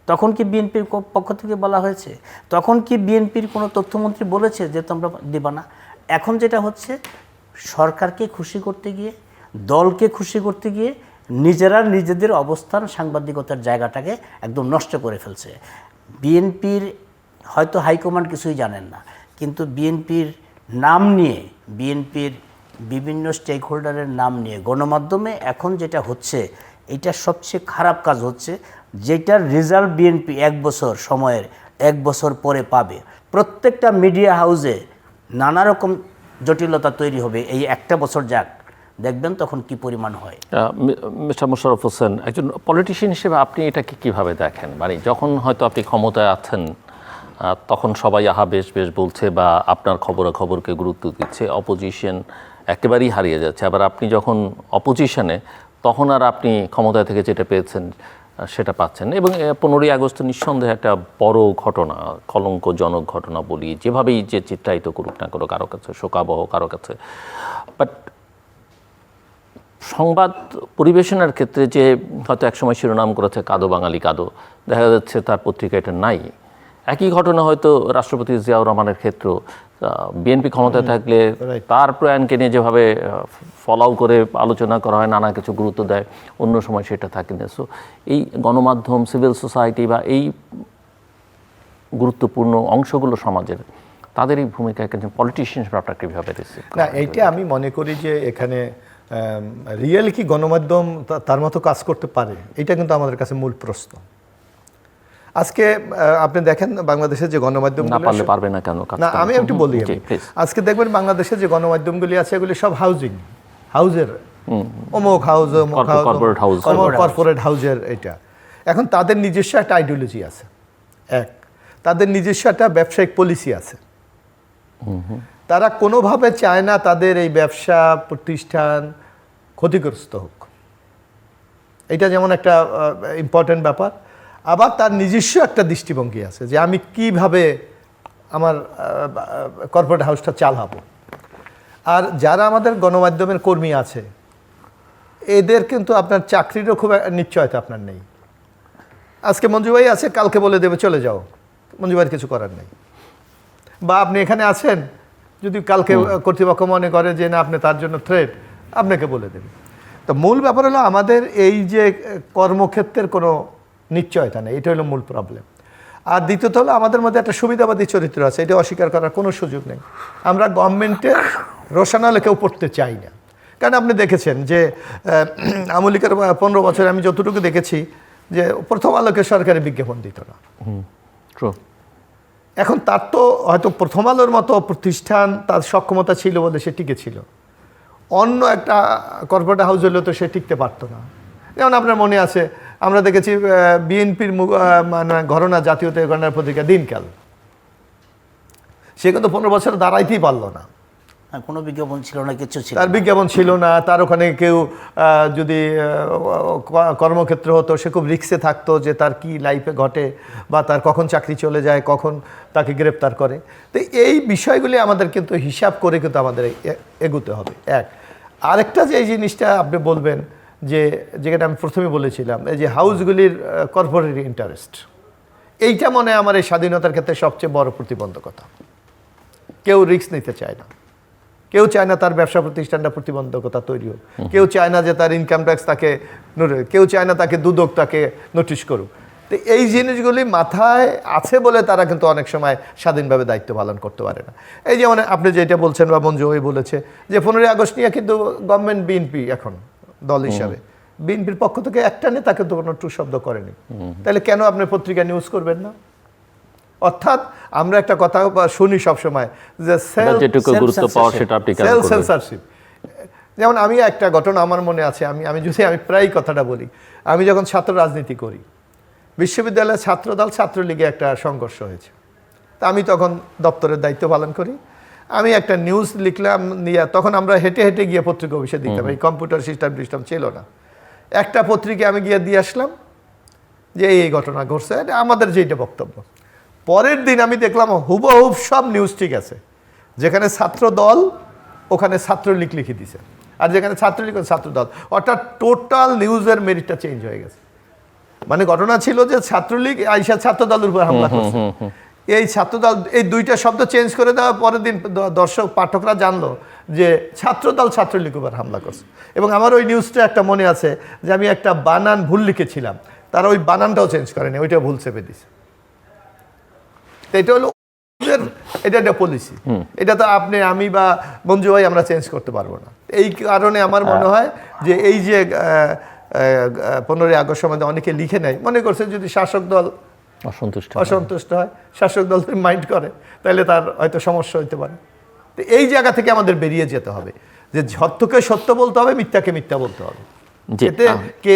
তখন কি বিএনপির পক্ষ থেকে বলা হয়েছে? তখন কি বিএনপির কোনো তথ্যমন্ত্রী বলেছে যে তোমরা দিবা না? এখন যেটা হচ্ছে, সরকারকে খুশি করতে গিয়ে, দলকে খুশি করতে গিয়ে নিজেরা নিজেদের অবস্থান, সাংবাদিকতার জায়গাটাকে একদম নষ্ট করে ফেলছে। বিএনপির হয়তো হাইকমান্ড কিছুই জানেন না, কিন্তু বিএনপির নাম নিয়ে, বিএনপির বিভিন্ন স্টেক হোল্ডারের নাম নিয়ে গণমাধ্যমে এখন যেটা হচ্ছে, এটা সবচেয়ে খারাপ কাজ হচ্ছে, যেটার রেজাল্ট বিএনপি 1 বছর সময়ের 1 বছর পরে পাবে। প্রত্যেকটা মিডিয়া হাউসে নানা রকম জটিলতা তৈরি হবে, এই একটা বছর যাক, দেখবেন তখন কি পরিমাণ হয়। মিস্টার মোশাররফ হোসেন, একজন পলিটিশিয়ান হিসেবে আপনি এটাকে কিভাবে দেখেন? মানে যখন হয়তো আপনি ক্ষমতায় আছেন তখন সবাই আহা বেশ বেশ বলছে বা আপনার খবরকে গুরুত্ব দিচ্ছে, অপোজিশন একেবারেই হারিয়ে যাচ্ছে। আবার আপনি যখন অপোজিশনে, তখন আর আপনি ক্ষমতা থেকে যেটা পেয়েছেন সেটা পাচ্ছেন। এবং 15ই আগস্ট নিঃসন্দেহে একটা বড় ঘটনা, কলঙ্কজনক ঘটনা বলি, যেভাবেই যে চিত্রায়িত করুক না করুক, কারো কাছে শোকাবহ, কারো কাছে। বাট সংবাদ পরিবেশনের ক্ষেত্রে যে হয়তো একসময় শিরোনাম করেছে কাদো বাঙালি কাদো, দেখা যাচ্ছে তার পত্রিকা এটা নাই। একই ঘটনা হয়তো রাষ্ট্রপতি জিয়াউর রহমানের ক্ষেত্রেও, বিএনপি ক্ষমতায় থাকলে তার প্রয়াণকে নিয়ে যেভাবে ফলাও করে আলোচনা করা হয়, নানা কিছু গুরুত্ব দেয়, অন্য সময় সেটা থাকে না। সো এই গণমাধ্যম, সিভিল সোসাইটি বা এই গুরুত্বপূর্ণ অংশগুলো সমাজের, তাদের এই ভূমিকা একজন পলিটিশিয়ান হিসেবে আপনাকে কীভাবে রিসিভ? না, এইটা আমি মনে করি যে এখানে রিয়েলি কি গণমাধ্যম তার মতো কাজ করতে পারে, এটা কিন্তু আমাদের কাছে মূল প্রশ্ন। আজকে আপনি দেখেন বাংলাদেশের যে গণমাধ্যমগুলো, না পারলে পারবে না কেন? না, আমি একটু বলি, আজকে দেখবেন বাংলাদেশের যে গণমাধ্যমগুলি আছে এগুলি সব হাউজের অমুক হাউস, কর্পোরেট হাউজের। এটা এখন তাদের নিজস্ব একটা আইডিওলজি আছে, তাদের নিজস্ব একটা ব্যবসায়িক পলিসি আছে। তারা কোনোভাবে চায় না তাদের এই ব্যবসা প্রতিষ্ঠান ক্ষতিগ্রস্ত হোক, এটা যেমন একটা ইম্পর্টেন্ট ব্যাপার। আবার তার নিজস্ব একটা দৃষ্টিভঙ্গি আছে যে আমি কিভাবে আমার কর্পোরেট হাউসটা চালাবো। আর যারা আমাদের গণমাধ্যমের কর্মী আছে, এদের কিন্তু আপনার চাকরিরও খুব নিশ্চয়তা আপনার নেই। আজকে মঞ্জু ভাই আছে, কালকে বলে দেবে চলে যাও, মঞ্জু ভাইয়ের কিছু করার নেই। বা আপনি এখানে আছেন, যদি কালকে কর্তৃপক্ষ মনে করে যে না আপনি তার জন্য থ্রেট, আপনাকে বলে দেবে। তো মূল ব্যাপার হলো আমাদের এই যে কর্মক্ষেত্রের কোনো নিশ্চয়তা নেই, এটা হলো মূল প্রবলেম। আর দ্বিতীয়ত হলো আমাদের মধ্যে একটা সুবিধাবাদী চরিত্র আছে, এটা অস্বীকার করার কোনো সুযোগ নেই। আমরা গভর্নমেন্টের রোশানালে কেউ পড়তে চাই না। কারণ আপনি দেখেছেন যে আওয়ামী লীগের 15 বছরে আমি যতটুকু দেখেছি যে প্রথম আলোকে সরকারি বিজ্ঞাপন দিত না। এখন তার তো হয়তো প্রথম আলোর মতো প্রতিষ্ঠান, তার সক্ষমতা ছিল বলে সে টিকে ছিল। অন্য একটা কর্পোরেট হাউস হলেও তো সে টিকতে পারতো না। যেমন আপনার মনে আছে, আমরা দেখেছি বিএনপির মানে ঘটনা, জাতীয় ঘটনার পত্রিকা দিনকাল, সে কিন্তু 15 বছর দাঁড়াইতেই পারলো না। কোনো বিজ্ঞাপন ছিল না, কিছু ছিল, তার বিজ্ঞাপন ছিল না। তার ওখানে কেউ যদি কর্মক্ষেত্র হতো, সে খুব রিস্কে থাকতো যে তার কি লাইফে ঘটে বা তার কখন চাকরি চলে যায়, কখন তাকে গ্রেপ্তার করে। তো এই বিষয়গুলি আমাদের কিন্তু হিসাব করে কিন্তু আমাদের এগোতে হবে। আরেকটা যে এই জিনিসটা আপনি বলবেন যেটা আমি প্রথমে বলেছিলাম, এই যে হাউসগুলির কর্পোরেট ইন্টারেস্ট, এইটা মনে হয় আমার এই স্বাধীনতার ক্ষেত্রে সবচেয়ে বড় প্রতিবন্ধকতা। কেউ রিস্ক নিতে চায় না, কেউ চায় না তার ব্যবসা প্রতিষ্ঠানটা প্রতিবন্ধকতা তৈরি হোক, কেউ চায় না যে তার ইনকাম ট্যাক্স তাকে, কেউ চায় না তাকে দুদক তাকে নোটিশ করুক। তো এই জিনিসগুলি মাথায় আছে বলে তারা কিন্তু অনেক সময় স্বাধীনভাবে দায়িত্ব পালন করতে পারে না। এই যেমন আপনি যেটা বলছেন বা মঞ্জু ওই বলেছে যে 15ই আগস্ট নিয়ে কিন্তু গভর্নমেন্ট বিএনপি এখন দল হিসাবে বিএনপির পক্ষ থেকে একটা নেতা কিন্তু কোনো টু শব্দ করেনি। তাহলে কেন আপনি পত্রিকা নিউজ করবেন না? অর্থাৎ আমরা একটা কথা শুনি সবসময় যে সেলফ সেন্সরশিপ। যেমন আমি একটা ঘটনা আমার মনে আছে, আমি প্রায় কথাটা বলি, আমি যখন ছাত্র রাজনীতি করি, বিশ্ববিদ্যালয়ের ছাত্রদল ছাত্রলীগে একটা সংঘর্ষ হয়েছে, তা আমি তখন দপ্তরের দায়িত্ব পালন করি। আমি একটা নিউজ লিখলাম নিয়ে, তখন আমরা হেঁটে হেঁটে গিয়ে পত্রিকা অফিসে দিতাম, এই কম্পিউটার সিস্টেম ছিল না। একটা পত্রিকা আমি গিয়ে দিয়ে আসলাম যে এই ঘটনা ঘটছে, আমাদের যেটা বক্তব্য। পরের দিন আমি দেখলাম হুবহুব সব নিউজ ঠিক আছে, যেখানে ছাত্র দল ওখানে ছাত্রলীগ লিখে দিছে, আর যেখানে ছাত্রলীগ ছাত্র দল, অর্থাৎ টোটাল নিউজের মেরিটটা চেঞ্জ হয়ে গেছে। মানে ঘটনা ছিল যে ছাত্রলীগ আইসা ছাত্র দলের উপর হামলা করছে, এই ছাত্রদল এই দুইটা শব্দ চেঞ্জ করে দেওয়ার পরের দিন দর্শক পাঠকরা জানলো যে ছাত্রদল ছাত্রলীগ উপর হামলা করছে। এবং আমার ওই নিউজটা একটা মনে আছে যে আমি একটা বানান ভুল লিখেছিলাম, তারা ওই বানানটাও চেঞ্জ করেনি, ওইটা ভুল চেপে দিছে। এটা হলো এটা একটা পলিসি, এটা তো আপনি আমি বা মঞ্জু ভাই আমরা চেঞ্জ করতে পারবো না। এই কারণে আমার মনে হয় যে এই যে 15ই আগস্ট সময় অনেকে লিখে নেয়, মনে করছে যদি শাসক দল অসন্তুষ্ট হয়, শাসক দল মাইন্ড করে, তাহলে তার হয়তো সমস্যা হইতে পারে। তো এই জায়গা থেকে আমাদের বেরিয়ে যেতে হবে যে সত্যকে সত্য বলতে হবে, মিথ্যাকে মিথ্যা বলতে হবে। এতে কে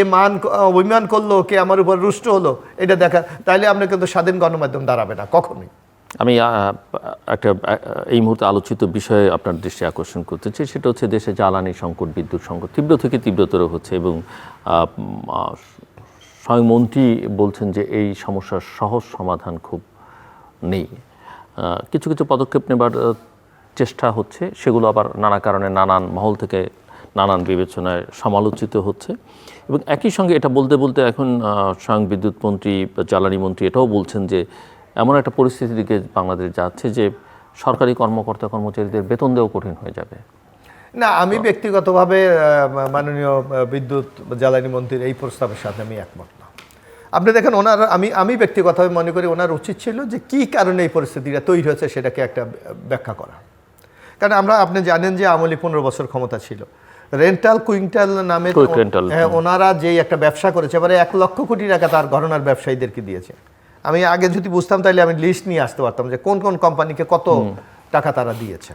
অভিমান করলো, কে আমার উপর রুষ্ট হলো, এটা দেখা, তাইলে আপনি কিন্তু স্বাধীন গণমাধ্যম দাঁড়াবে না কখনোই। আমি একটা এই মুহূর্তে আলোচিত বিষয়ে আপনার দৃষ্টি আকর্ষণ করতে চাই, সেটা হচ্ছে দেশে জ্বালানি সংকট, বিদ্যুৎ সংকট তীব্র থেকে তীব্রতর হচ্ছে, এবং স্বয়ং মন্ত্রী বলছেন যে এই সমস্যার সহজ সমাধান খুব নেই। কিছু কিছু পদক্ষেপ নেবার চেষ্টা হচ্ছে, সেগুলো আবার নানা কারণে নানান মহল থেকে নানান বিবেচনায় সমালোচিত হচ্ছে। এবং একই সঙ্গে এটা বলতে বলতে এখন স্বয়ং বিদ্যুৎ মন্ত্রী বা জ্বালানি মন্ত্রী এটাও বলছেন যে এমন একটা পরিস্থিতির দিকে বাংলাদেশ যাচ্ছে যে সরকারি কর্মকর্তা কর্মচারীদের বেতন দেওয়া কঠিন হয়ে যাবে। না, আমি ব্যক্তিগতভাবে মাননীয় বিদ্যুৎ জ্বালানি মন্ত্রীর এই প্রস্তাবের সাথে আমি একমত না। আপনি দেখেন ওনার, আমি ব্যক্তিগতভাবে মনে করি ওনার উচিত ছিল যে কী কারণে এই পরিস্থিতিটা তৈরি হয়েছে সেটাকে একটা ব্যাখ্যা করা। কারণ আপনি জানেন যে আওয়ামী লীগ 15 বছর ক্ষমতা ছিল, রেন্টাল কুইন্টাল নামে ওনারা যেই একটা ব্যবসা করেছে, এবারে 1 লক্ষ কোটি টাকা তার ঘরানার ব্যবসায়ীদেরকে দিয়েছে। আমি আগে যদি বুঝতাম তাহলে আমি লিস্ট নিয়ে আসতে পারতাম যে কোন কোন কোম্পানিকে কত টাকা তারা দিয়েছে।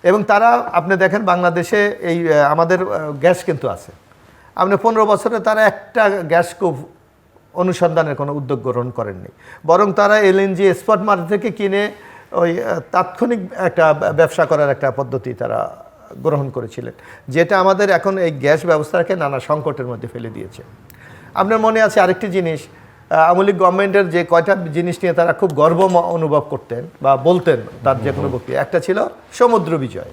এবং তারা আপনি দেখেন বাংলাদেশে এই আমাদের গ্যাস কিন্তু আছে, আপনি 15 বছরে তারা একটা গ্যাস খুব অনুসন্ধানের কোনো উদ্যোগ গ্রহণ করেননি, বরং তারা এলএনজি স্পট মার্কেট থেকে কিনে ওই তাৎক্ষণিক একটা ব্যবসা করার একটা পদ্ধতি তারা গ্রহণ করেছিলেন, যেটা আমাদের এখন এই গ্যাস ব্যবস্থাকে নানা সংকটের মধ্যে ফেলে দিয়েছে। আপনার মনে আছে আরেকটি জিনিস, আওয়ামী লীগ গভর্নমেন্টের যে কয়টা জিনিস নিয়ে তারা খুব গর্ব অনুভব করতেন বা বলতেন তার যে কোনো বক্তব্য, একটা ছিল সমুদ্র বিজয়।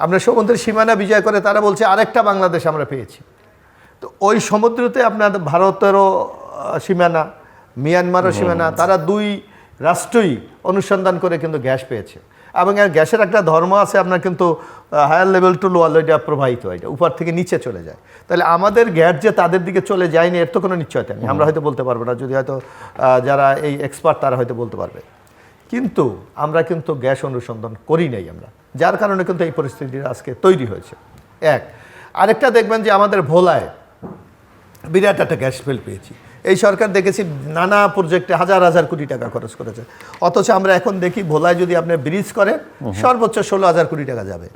আপনার সমুদ্রের সীমানা বিজয় করে তারা বলছে আরেকটা বাংলাদেশ আমরা পেয়েছি। তো ওই সমুদ্রতে আপনার ভারতেরও সীমানা, মিয়ানমারও সীমানা, তারা 2 রাষ্ট্রই অনুসন্ধান করে কিন্তু গ্যাস পেয়েছে। এবং এর গ্যাসের একটা ধর্ম আছে, আপনার কিন্তু হায়ার লেভেল টু লোয়ার এটা প্রবাহিত হয়, এটা উপর থেকে নিচে চলে যায়। তাহলে আমাদের গ্যাস যে তাদের দিকে চলে যায়নি এর তো কোনো নিশ্চয়তা নেই, আমরা হয়তো বলতে পারবো না, যদি হয়তো যারা এই এক্সপার্ট তারা হয়তো বলতে পারবে। কিন্তু আমরা কিন্তু গ্যাস অনুসন্ধান করি নাই আমরা, যার কারণে কিন্তু এই পরিস্থিতি আজকে তৈরি হয়েছে। আরেকটা দেখবেন যে আমাদের ভোলায় বিরাট একটা গ্যাস ফেল পেয়েছি, এই সরকার দেখেছি নানা প্রজেক্টে হাজার হাজার কোটি টাকা খরচ করেছে, অথচ আমরা এখন দেখি ভোলায় যদি আপনি ব্রিজ করেন সর্বোচ্চ 16,000 কোটি টাকা যাবে।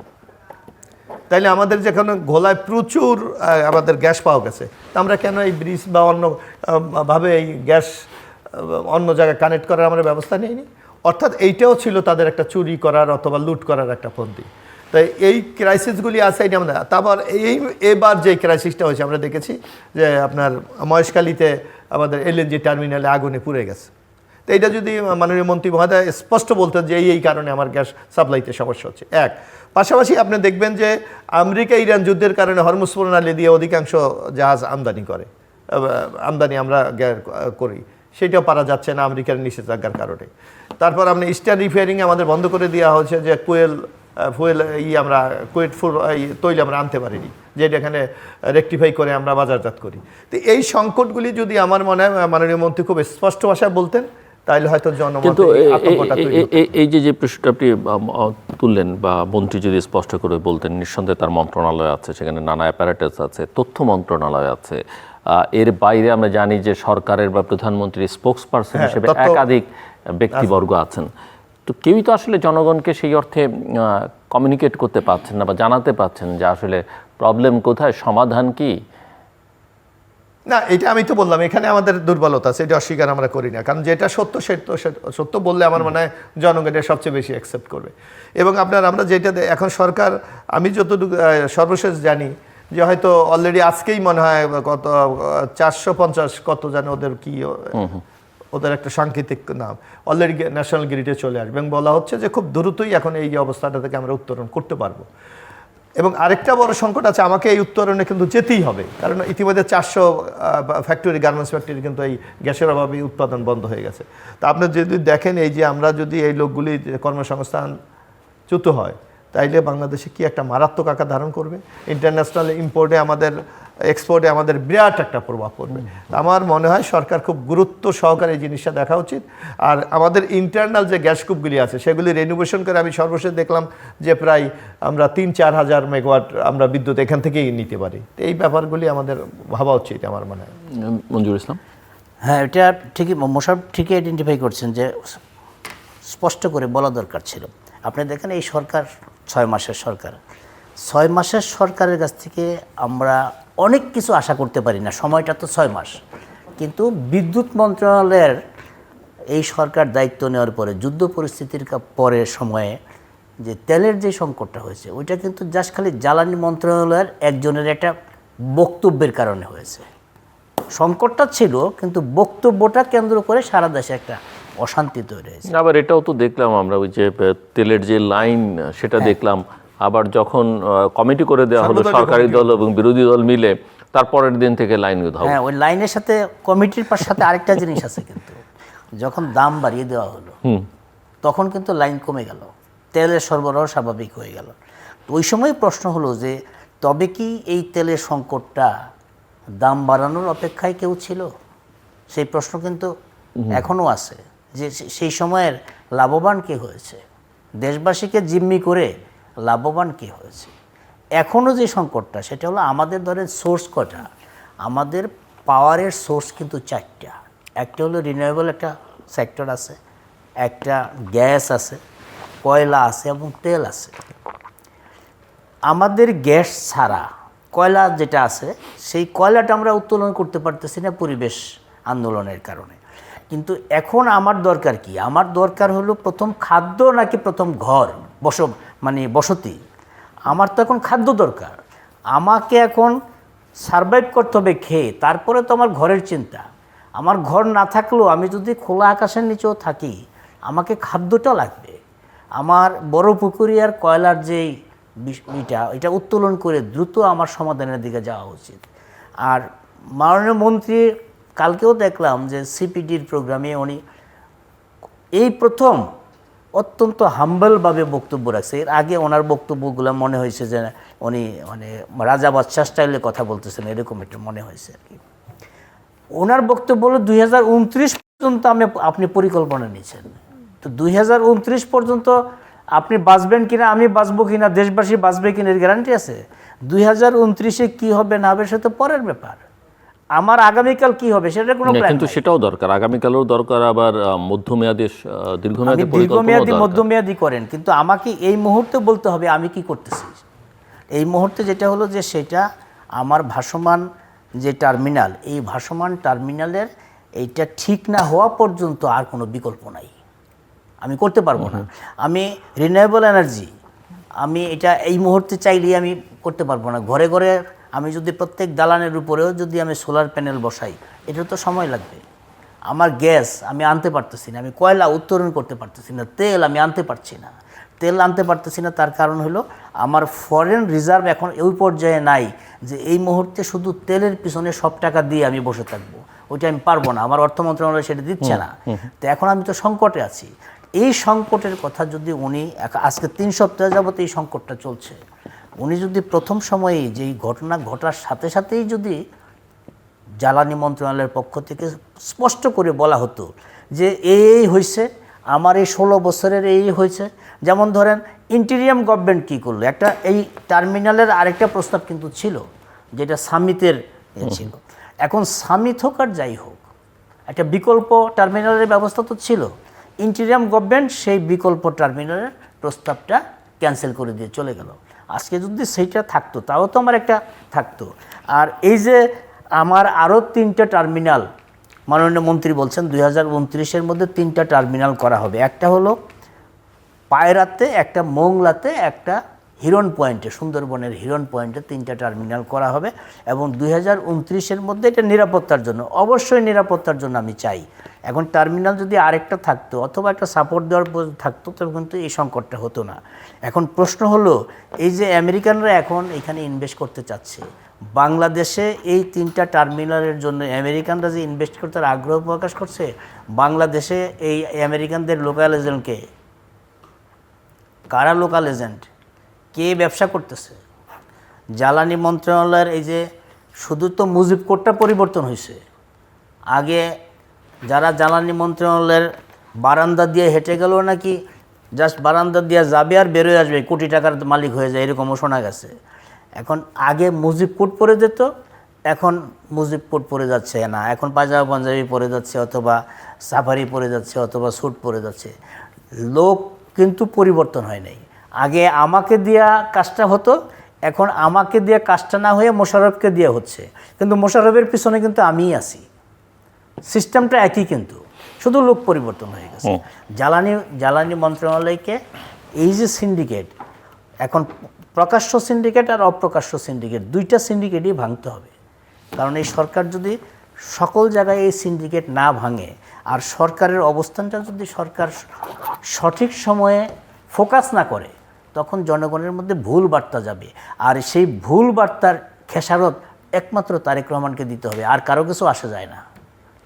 তাইলে আমাদের যেখানে ভোলায় প্রচুর আমাদের গ্যাস পাওয়া গেছে, তা আমরা কেন এই ব্রিজ বা অন্য ভাবে এই গ্যাস অন্য জায়গায় কানেক্ট করার আমরা ব্যবস্থা নিইনি? অর্থাৎ এইটাও ছিল তাদের একটা চুরি করার অথবা লুট করার একটা পদ্ধতি। তাই এই ক্রাইসিসগুলি আছে, এটা আমরা তারপর এবার যে ক্রাইসিসটা হয়েছে আমরা দেখেছি যে আপনার মহেশখালীতে আমাদের এলএনজি টার্মিনালে আগুনে পুড়ে গেছে। তো এটা যদি মাননীয় মন্ত্রী মহোদয় স্পষ্ট বলতেন যে এই কারণে আমার গ্যাস সাপ্লাইতে সমস্যা হচ্ছে। এক, পাশাপাশি আপনি দেখবেন যে আমেরিকা ইরান যুদ্ধের কারণে হরমুজ প্রণালী দিয়ে অধিকাংশ জাহাজ আমদানি আমরা করি, সেটাও পারা যাচ্ছে না আমেরিকার নিষেধাজ্ঞার কারণে। তারপর আপনি ইস্টার্ন রিফাইনিং আমাদের বন্ধ করে দেওয়া হয়েছে, যে ফুয়েল আমরা কুয়েট তৈল আমরা আনতে পারিনি, যেটা এখানে রেকটিফাই করে আমরা বাজারজাত করি। তো এই সংকটগুলি যদি আমার মনে হয় মাননীয় মন্ত্রী খুব স্পষ্ট ভাষায় বলতেন, তাহলে হয়তো কিন্তু এই যে প্রশ্নটা আপনি তুললেন বা মন্ত্রী যদি স্পষ্ট করে বলতেন, নিঃসন্দেহে তার মন্ত্রণালয় আছে, সেখানে নানা অ্যাপারেটাস আছে, তথ্য মন্ত্রণালয় আছে, এর বাইরে আমরা জানি যে সরকারের বা প্রধানমন্ত্রীর স্পোকস পার্সন হিসেবে একাধিক ব্যক্তিবর্গ আছেন। তো কেউই তো আসলে জনগণকে সেই অর্থে কমিউনিকেট করতে পারছেন না বা জানাতে পারছেন যে আসলে প্রবলেম কোথায়, সমাধান কি। না, এটা আমি তো বললাম, এখানে আমাদের দুর্বলতা আছে, এটা অস্বীকার আমরা করি না, কারণ যেটা সত্য সত্য বললে আমার মনে হয় জনগণ এটা সবচেয়ে বেশি অ্যাকসেপ্ট করবে। এবং আমরা যেটা এখন সরকার, আমি যতটুকু সর্বশেষ জানি যে হয়তো অলরেডি আজকেই মনে হয় কত 450 কত জানে ওদের কি ওদের একটা সাংকেতিক নাম অলরেডি ন্যাশনাল গ্রিডে চলে আসবে, এবং বলা হচ্ছে যে খুব দ্রুতই এখন এই অবস্থাটা থেকে আমরা উত্তরণ করতে পারবো। এবং আরেকটা বড় সংকট আছে, আমাকে এই উত্তরণে কিন্তু যেতেই হবে, কারণ ইতিমধ্যে 400 ফ্যাক্টরি, গার্মেন্টস ফ্যাক্টরি কিন্তু এই গ্যাসের অভাবে উৎপাদন বন্ধ হয়ে গেছে। তা আপনি যদি দেখেন এই যে আমরা যদি এই লোকগুলি কর্মসংস্থান চ্যুত হয়, তাইলে বাংলাদেশে কি একটা মারাত্মক আকার ধারণ করবে। ইন্টারন্যাশনাল ইম্পোর্টে আমাদের, এক্সপোর্টে আমাদের বিরাট একটা প্রভাব পড়বে। আমার মনে হয় সরকার খুব গুরুত্ব সহকারে এই জিনিসটা দেখা উচিত। আর আমাদের ইন্টারনাল যে গ্যাস কূপগুলি আছে সেগুলি রেনোভেশন করে, আমি সর্বশেষ দেখলাম যে প্রায় আমরা 3-4 হাজার মেগাওয়াট আমরা বিদ্যুৎ এখান থেকেই নিতে পারি। এই ব্যাপারগুলি আমাদের ভাবা উচিত আমার মনে হয়। মঞ্জুর ইসলাম। হ্যাঁ, এটা ঠিকই, মোশাররফ ঠিকই আইডেন্টিফাই করছেন যে স্পষ্ট করে বলা দরকার ছিল। আপনি দেখেন এই সরকার 6 মাসের সরকার, 6 মাসের সরকারের কাছ থেকে আমরা অনেক কিছু আশা করতে পারি না, সময়টা তো 6 মাস। কিন্তু বিদ্যুৎ মন্ত্রণালয়ের এই সরকার দায়িত্ব নেওয়ার পরে, যুদ্ধ পরিস্থিতির পরের সময়ে যে তেলের যে সংকটটা হয়েছে, ওইটা কিন্তু জাস্ট খালি জ্বালানি মন্ত্রণালয়ের একজনের একটা বক্তব্যের কারণে হয়েছে। সংকটটা ছিল, কিন্তু বক্তব্যটা কেন্দ্র করে সারা দেশে একটা অশান্তি তৈরি হয়েছে। আবার এটাও তো দেখলাম আমরা, ওই যে তেলের যে লাইন সেটা দেখলাম, আবার যখন কমিটি করে দেওয়া হলো সরকারি দল এবং বিরোধী দল মিলে, তারপরের দিন থেকে লাইন উধাও। হ্যাঁ, ওই লাইনের সাথে কমিটির সাথে আরেকটা জিনিস আছে, কিন্তু যখন দাম বাড়িয়ে দেওয়া হলো তখন কিন্তু লাইন কমে গেল, তেলের সরবরাহ স্বাভাবিক হয়ে গেল। তো ওই সময় প্রশ্ন হলো যে তবে কি এই তেলের সংকটটা দাম বাড়ানোর অপেক্ষায় কেউ ছিল? সেই প্রশ্ন কিন্তু এখনও আছে, যে সেই সময়ের লাভবান কে হয়েছে, দেশবাসীকে জিম্মি করে লাভবান কে হয়েছে। এখনও যে সংকটটা, সেটা হলো আমাদের ধরেন সোর্স কটা, আমাদের পাওয়ারের সোর্স কিন্তু 4টা। একটা হলো রিনিউয়েবল একটা সেক্টর আছে, একটা গ্যাস আছে, কয়লা আছে এবং তেল আছে। আমাদের গ্যাস ছাড়া কয়লা যেটা আছে, সেই কয়লাটা আমরা উত্তোলন করতে পারতেছি না পরিবেশ আন্দোলনের কারণে। কিন্তু এখন আমার দরকার কি? আমার দরকার হলো প্রথম খাদ্য নাকি প্রথম ঘর, বসতি। আমার তো এখন খাদ্য দরকার, আমাকে এখন সারভাইভ করতে হবে খেয়ে, তারপরে তো আমার ঘরের চিন্তা। আমার ঘর না থাকলেও আমি যদি খোলা আকাশের নিচেও থাকি, আমাকে খাদ্যটা লাগবে। আমার বড় পুকুরিয়ার কয়লার যেই এটা উত্তোলন করে দ্রুত আমার সমাধানের দিকে যাওয়া উচিত। আর মাননীয় মন্ত্রী কালকেও দেখলাম যে সিপিডির প্রোগ্রামে উনি এই প্রথম অত্যন্ত হাম্বলভাবে বক্তব্য রাখছে। এর আগে ওনার বক্তব্যগুলো মনে হয়েছে যে উনি রাজা বাদশাহ স্টাইলে কথা বলতেছেন, এরকম একটা মনে হয়েছে আর কি। ওনার বক্তব্য হলো 2029 পর্যন্ত আপনি পরিকল্পনা নিয়েছেন। তো 2029 পর্যন্ত আপনি বাঁচবেন কিনা, আমি বাঁচবো কিনা, দেশবাসী বাঁচবে কিনা, এর গ্যারান্টি আছে? 2029-এ কী হবে না হবে সে তো পরের ব্যাপার। আমার আগামীকাল কি হবে সেটা কোনো প্ল্যান কিন্তু সেটাও দরকার, আগামীকালেও দরকার, আবার মধ্যমেয়াদী দীর্ঘমেয়াদী মধ্যমেয়াদী করেন, কিন্তু আমাকে এই মুহূর্তে বলতে হবে আমি কি করতেছি। এই মুহূর্তে যেটা হলো যে সেটা আমার ভাসমান যে টার্মিনাল, এই ভাসমান টার্মিনালের এইটা ঠিক না হওয়া পর্যন্ত আর কোনো বিকল্প নাই, আমি করতে পারবো না। আমি রিনিউয়েবল এনার্জি, আমি এটা এই মুহূর্তে চাইলেই আমি করতে পারবো না। ঘরে ঘরে আমি যদি প্রত্যেক দালানের উপরেও যদি আমি সোলার প্যানেল বসাই, এটা তো সময় লাগবে। আমার গ্যাস আমি আনতে পারতেছি না, আমি কয়লা উত্তোলন করতে পারতেছি না, তেল আমি আনতে পারছি না। তেল আনতে পারতেছি না, তার কারণ হলো আমার ফরেন রিজার্ভ এখন ওই পর্যায়ে নাই যে এই মুহূর্তে শুধু তেলের পিছনে সব টাকা দিয়ে আমি বসে থাকবো, ওইটা আমি পারবো না, আমার অর্থ মন্ত্রণালয় সেটা দিচ্ছে না। তো এখন আমি তো সংকটে আছি। এই সংকটের কথা যদি উনি আজকে 3 সপ্তাহ যাবত এই সংকটটা চলছে, উনি যদি প্রথম সময়েই যেই ঘটনা ঘটার সাথে সাথেই যদি জ্বালানি মন্ত্রণালয়ের পক্ষ থেকে স্পষ্ট করে বলা হতো যে এই হয়েছে, আমার এই 16 বছরের এই হয়েছে। যেমন ধরেন ইন্টেরিয়াম গভর্নমেন্ট কী করলো, একটা এই টার্মিনালের আরেকটা প্রস্তাব কিন্তু ছিল যেটা সামিটের ছিল। এখন সামিট হোক আর যাই হোক, একটা বিকল্প টার্মিনালের ব্যবস্থা তো ছিল। ইন্টেরিয়াম গভর্নমেন্ট সেই বিকল্প টার্মিনালের প্রস্তাবটা ক্যান্সেল করে দিয়ে চলে গেল। আজকে যদি সেইটা থাকতো তাও তো আমার একটা থাকতো। আর এই যে আমার আরও 3টা টার্মিনাল মাননীয় মন্ত্রী বলছেন 2029-এর মধ্যে 3টা টার্মিনাল করা হবে। একটা হলো পায়রাতে, একটা মোংলাতে, একটা হিরন পয়েন্টে, সুন্দরবনের হিরন পয়েন্টে 3টা টার্মিনাল করা হবে। এবং 2029-এর মধ্যে এটা নিরাপত্তার জন্য, অবশ্যই নিরাপত্তার জন্য আমি চাই। এখন টার্মিনাল যদি আরেকটা থাকতো অথবা একটা সাপোর্ট দেওয়ার থাকতো তবে কিন্তু এই সংকটটা হতো না। এখন প্রশ্ন হলো এই যে আমেরিকানরা এখন এখানে ইনভেস্ট করতে চাচ্ছে বাংলাদেশে, এই 3টা টার্মিনালের জন্য আমেরিকানরা যে ইনভেস্ট করতে আগ্রহ প্রকাশ করছে, বাংলাদেশে এই আমেরিকানদের লোকাল এজেন্টকে, কারা লোকাল এজেন্ট, কে ব্যবসা করতেছে? জ্বালানি মন্ত্রণালয়ের এই যে শুধু তো মুজিব কোডটা পরিবর্তন হয়েছে। আগে যারা জ্বালানি মন্ত্রণালয়ের বারান্দা দিয়ে হেঁটে গেল নাকি জাস্ট বারান্দা দিয়ে যাবে আর বেরোয় আসবে, কোটি টাকার মালিক হয়ে যায়, এরকমও শোনা গেছে। এখন আগে মুজিব কোড পরে যেত, এখন মুজিব কোড পরে যাচ্ছে না, এখন পায়জামা পাঞ্জাবি পরে যাচ্ছে, অথবা সাফারি পরে যাচ্ছে, অথবা স্যুট পরে যাচ্ছে। লোক কিন্তু পরিবর্তন হয় নাই। আগে আমাকে দেয়া কাজটা হতো, এখন আমাকে দেয়া কাজটা না হয়ে মোশাররফকে দেওয়া হচ্ছে, কিন্তু মোশাররফের পিছনে কিন্তু আমিই আছি। সিস্টেমটা একই, কিন্তু শুধু লোক পরিবর্তন হয়ে গেছে। জ্বালানি মন্ত্রণালয়কে এই যে সিন্ডিকেট, এখন প্রকাশ্য সিন্ডিকেট আর অপ্রকাশ্য সিন্ডিকেট, 2টা সিন্ডিকেটই ভাঙতে হবে। কারণ এই সরকার যদি সকল জায়গায় এই সিন্ডিকেট না ভাঙে, আর সরকারের অবস্থানটা যদি সরকার সঠিক সময়ে ফোকাস না করে, তখন জনগণের মধ্যে ভুল বার্তা যাবে। আর সেই ভুল বার্তার খেসারত একমাত্র তারেক রহমানকে দিতে হবে, আর কারো কিছু আসা যায় না।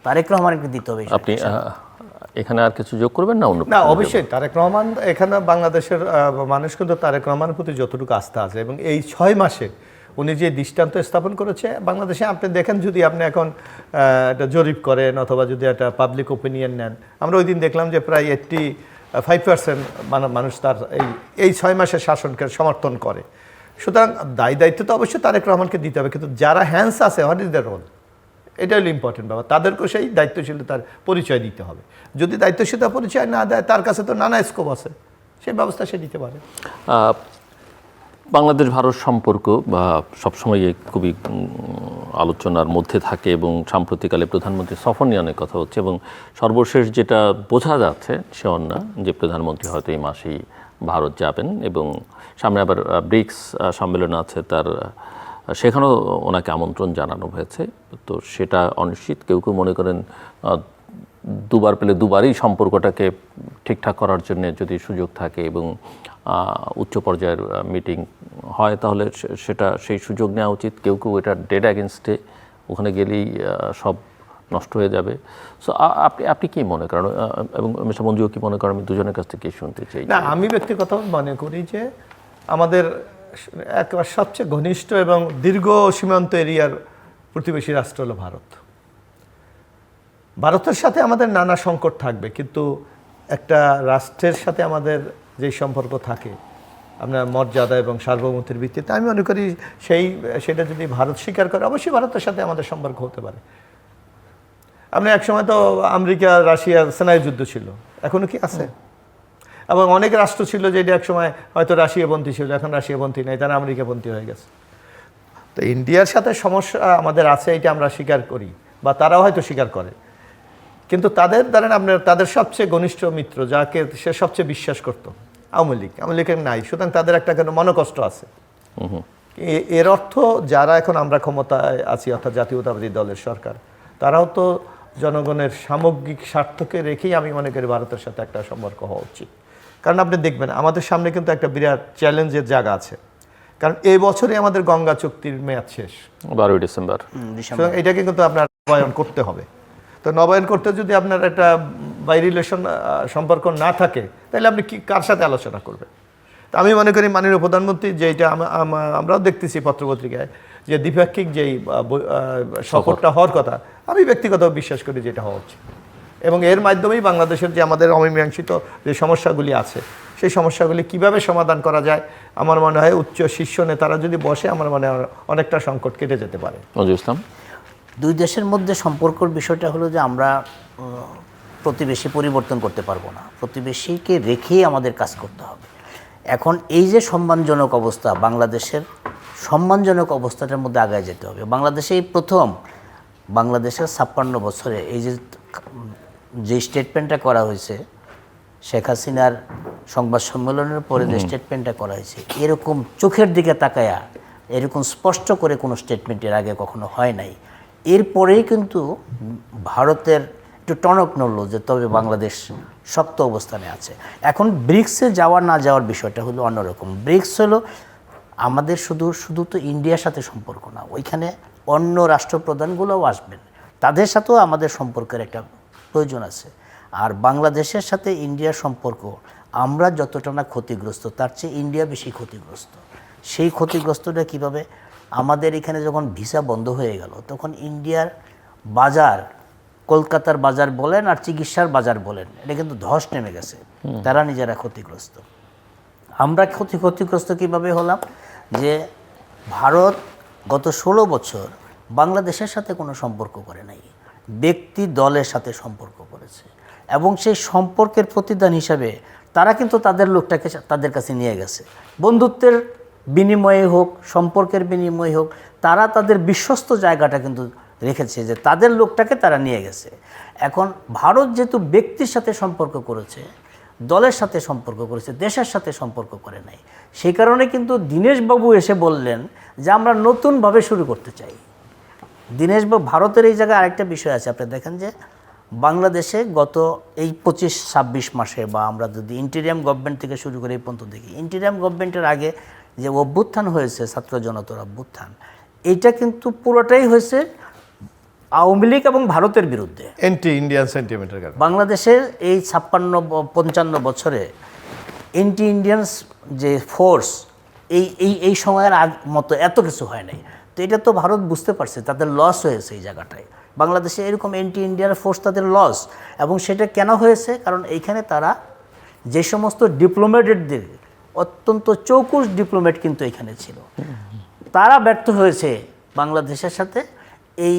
তারেক রহমানকে দিতে হবে। আপনি এখানে আর কিছু যোগ করবেন না? না, অবশ্যই তারেক রহমান, এখানে বাংলাদেশের মানুষ কিন্তু তারেক রহমানের প্রতি যতটুকু আস্থা আছে, এবং এই 6 মাসে উনি যে দৃষ্টান্ত স্থাপন করেছে বাংলাদেশে, আপনি দেখেন যদি আপনি এখন একটা জরিপ করেন অথবা যদি একটা পাবলিক ওপিনিয়ন নেন, আমরা ওই দিন দেখলাম যে প্রায় 85% মানুষ তার এই 6 মাসের শাসনকে সমর্থন করে। সুতরাং দায়িত্ব তো অবশ্যই তারেক রহমানকে দিতে হবে, কিন্তু যারা হ্যান্ডস আছে, হোয়াট ইজ দ্য রোল, এটা হলো ইম্পর্টেন্ট ব্যাপার। তাদেরকেও সেই দায়িত্বশীলতার পরিচয় দিতে হবে। যদি দায়িত্বশীলতার পরিচয় না দেয়, তার কাছে তো নানা স্কোপ আছে, সেই ব্যবস্থা সে দিতে পারে। বাংলাদেশ ভারত সম্পর্ক সবসময় খুবই আলোচনার মধ্যে থাকে, এবং সাম্প্রতিককালে প্রধানমন্ত্রী সফর নিয়ে অনেক কথা হচ্ছে, এবং সর্বশেষ যেটা বোঝা যাচ্ছে সে না যে প্রধানমন্ত্রী হয়তো এই মাসেই ভারত যাবেন, এবং সামনে আবার ব্রিক্স সম্মেলন আছে, তার সেখানেও ওনাকে আমন্ত্রণ জানানো হয়েছে। তো সেটা অনিশ্চিত। কেউ কেউ মনে করেন দুবার পেলে দুবারই সম্পর্কটাকে ঠিকঠাক করার জন্য যদি সুযোগ থাকে এবং উচ্চ পর্যায়ের মিটিং হয়, তাহলে সেটা সেই সুযোগ নেওয়া উচিত। কেউ কেউ এটা ডেড অ্যাগেনস্টে, ওখানে গেলেই সব নষ্ট হয়ে যাবে। সো আপনি কি মনে করেন, এবং মিস্টার মঞ্জুও কি মনে করেন? আমি দুজনের কাছ থেকে শুনতে চাই। না, আমি ব্যক্তিগত মনে করি যে আমাদের একেবারে সবচেয়ে ঘনিষ্ঠ এবং দীর্ঘ সীমান্ত এরিয়ার প্রতিবেশী রাষ্ট্র হলো ভারত। ভারতের সাথে আমাদের নানা সংকট থাকবে, কিন্তু একটা রাষ্ট্রের সাথে আমাদের যেই সম্পর্ক থাকে আপনার মর্যাদা এবং সার্বভৌমত্বের ভিত্তিতে, আমি মনে করি সেটা যদি ভারত স্বীকার করে, অবশ্যই ভারতের সাথে আমাদের সম্পর্ক হতে পারে। আপনি একসময় তো আমেরিকা রাশিয়ার স্নায়ু যুদ্ধ ছিল, এখনো কি আছে? এবং অনেক রাষ্ট্র ছিল যেটা একসময় হয়তো রাশিয়াপন্থী ছিল, এখন রাশিয়াপন্থী নেই, তারা আমেরিকাপন্থী হয়ে গেছে। তো ইন্ডিয়ার সাথে সমস্যা আমাদের আছে, এটা আমরা স্বীকার করি, বা তারাও হয়তো স্বীকার করে। কিন্তু তাদের ধরেন আপনার তাদের সবচেয়ে ঘনিষ্ঠ মিত্র, যাকে সে সবচেয়ে বিশ্বাস করতো, আওয়ামী লীগের নাই, সুতরাং তাদের একটা কেন মনোকষ্ট আছে। এর অর্থ যারা এখন আমরা ক্ষমতায় আছি, অর্থাৎ জাতীয়তাবাদী দলের সরকার, তারাও তো জনগণের সামগ্রিক স্বার্থকে রেখেই আমি মনে করি ভারতের সাথে একটা সম্পর্ক হওয়া উচিত। কারণ আপনি দেখবেন আমাদের সামনে কিন্তু একটা বিরাট চ্যালেঞ্জের জায়গা আছে, কারণ এই বছরই আমাদের গঙ্গা চুক্তির মেয়াদ শেষ, 12 ডিসেম্বর। সুতরাং এটাকে কিন্তু আপনার নবায়ন করতে হবে। তো নবায়ন করতে যদি আপনার একটা বাই রিলেশন সম্পর্ক না থাকে, তাহলে আপনি কি কার সাথে আলোচনা করবেন? তো আমি মনে করি মাননীয় প্রধানমন্ত্রী যেটা আমরাও দেখতেছি পত্রপত্রিকায় যে দ্বিপাক্ষিক যেই সফরটা হওয়ার কথা, আমি ব্যক্তিগতভাবে বিশ্বাস করি যে এটা হওয়া উচিত। এবং এর মাধ্যমেই বাংলাদেশের যে আমাদের অমীমাংসিত যে সমস্যাগুলি আছে, সেই সমস্যাগুলি কিভাবে সমাধান করা যায়, আমার মনে হয় উচ্চ শীর্ষ নেতারা যদি বসে, আমার মনে হয় অনেকটা সংকট কেটে যেতে পারে। মঞ্জুর ইসলাম, দুই দেশের মধ্যে সম্পর্কের বিষয়টা হলো যে আমরা প্রতিবেশী পরিবর্তন করতে পারবো না, প্রতিবেশীকে রেখেই আমাদের কাজ করতে হবে। এখন এই যে সম্মানজনক অবস্থা, বাংলাদেশের সম্মানজনক অবস্থাটার মধ্যে আগায় যেতে হবে। বাংলাদেশে এই প্রথম, বাংলাদেশের 56 বছরে এই যে স্টেটমেন্টটা করা হয়েছে, শেখ হাসিনার সংবাদ সম্মেলনের পরে যে স্টেটমেন্টটা করা হয়েছে, এরকম চোখের দিকে তাকায়া এরকম স্পষ্ট করে কোনো স্টেটমেন্টের আগে কখনো হয় নাই। এরপরেই কিন্তু ভারতের একটু টনক নড়ল যে তবে বাংলাদেশ শক্ত অবস্থানে আছে। এখন ব্রিক্সে যাওয়া না যাওয়ার বিষয়টা হলো অন্যরকম। ব্রিক্স হলো আমাদের শুধু তো ইন্ডিয়ার সাথে সম্পর্ক না, ওইখানে অন্য রাষ্ট্রপ্রধানগুলোও আসবেন, তাদের সাথেও আমাদের সম্পর্কের একটা প্রয়োজন আছে। আর বাংলাদেশের সাথে ইন্ডিয়ার সম্পর্ক আমরা যতটা না ক্ষতিগ্রস্ত, তার চেয়ে ইন্ডিয়া বেশি ক্ষতিগ্রস্ত। সেই ক্ষতিগ্রস্তটা কিভাবে? আমাদের এখানে যখন ভিসা বন্ধ হয়ে গেল, তখন ইন্ডিয়ার বাজার, কলকাতার বাজার বলেন আর চিকিৎসার বাজার বলেন, এটা কিন্তু ধস নেমে গেছে, তারা নিজেরা ক্ষতিগ্রস্ত। আমরা ক্ষতিগ্রস্ত কিভাবে হলাম? যে ভারত গত 16 বছর বাংলাদেশের সাথে কোনো সম্পর্ক করে নাই, ব্যক্তি দলের সাথে সম্পর্ক করেছে, এবং সেই সম্পর্কের প্রতিদান হিসাবে তারা কিন্তু তাদের লোকটাকে তাদের কাছে নিয়ে গেছে। বন্ধুত্বের বিনিময়ে হোক, সম্পর্কের বিনিময়ে হোক, তারা তাদের বিশ্বস্ত জায়গাটা কিন্তু রেখেছে, যে তাদের লোকটাকে তারা নিয়ে গেছে। এখন ভারত যেহেতু ব্যক্তির সাথে সম্পর্ক করেছে, দলের সাথে সম্পর্ক করেছে, দেশের সাথে সম্পর্ক করে নাই, সেই কারণে কিন্তু দীনেশবাবু এসে বললেন যে আমরা নতুনভাবে শুরু করতে চাই। দীনেশবাবু, ভারতের এই জায়গায় আরেকটা বিষয় আছে, আপনি দেখেন যে বাংলাদেশে গত এই 25-26 মাসে, বা আমরা যদি ইন্টিরিয়াম গভর্নমেন্ট থেকে শুরু করে এই পর্যন্ত দেখি, ইন্টিরিয়াম গভর্নমেন্টের আগে যে অভ্যুত্থান হয়েছে, ছাত্র জনতার অভ্যুত্থান, এইটা কিন্তু পুরোটাই হয়েছে আওয়ামী লীগ এবং ভারতের বিরুদ্ধে, অ্যান্টি ইন্ডিয়ান সেন্টিমেন্টের কারণে। বাংলাদেশের এই 56-55 বছরে অ্যান্টি ইন্ডিয়ানস যে ফোর্স, এই সময়ের মতো এত কিছু হয় নাই। তো এটা তো ভারত বুঝতে পারছে, তাদের লস হয়েছে এই জায়গাটায়। বাংলাদেশে এরকম অ্যান্টি ইন্ডিয়ান ফোর্স তাদের লস, এবং সেটা কেন হয়েছে? কারণ এইখানে তারা যে সমস্ত ডিপ্লোম্যাটদের, অত্যন্ত চৌকুশ ডিপ্লোম্যাট কিন্তু এখানে ছিল, তারা ব্যর্থ হয়েছে বাংলাদেশের সাথে এই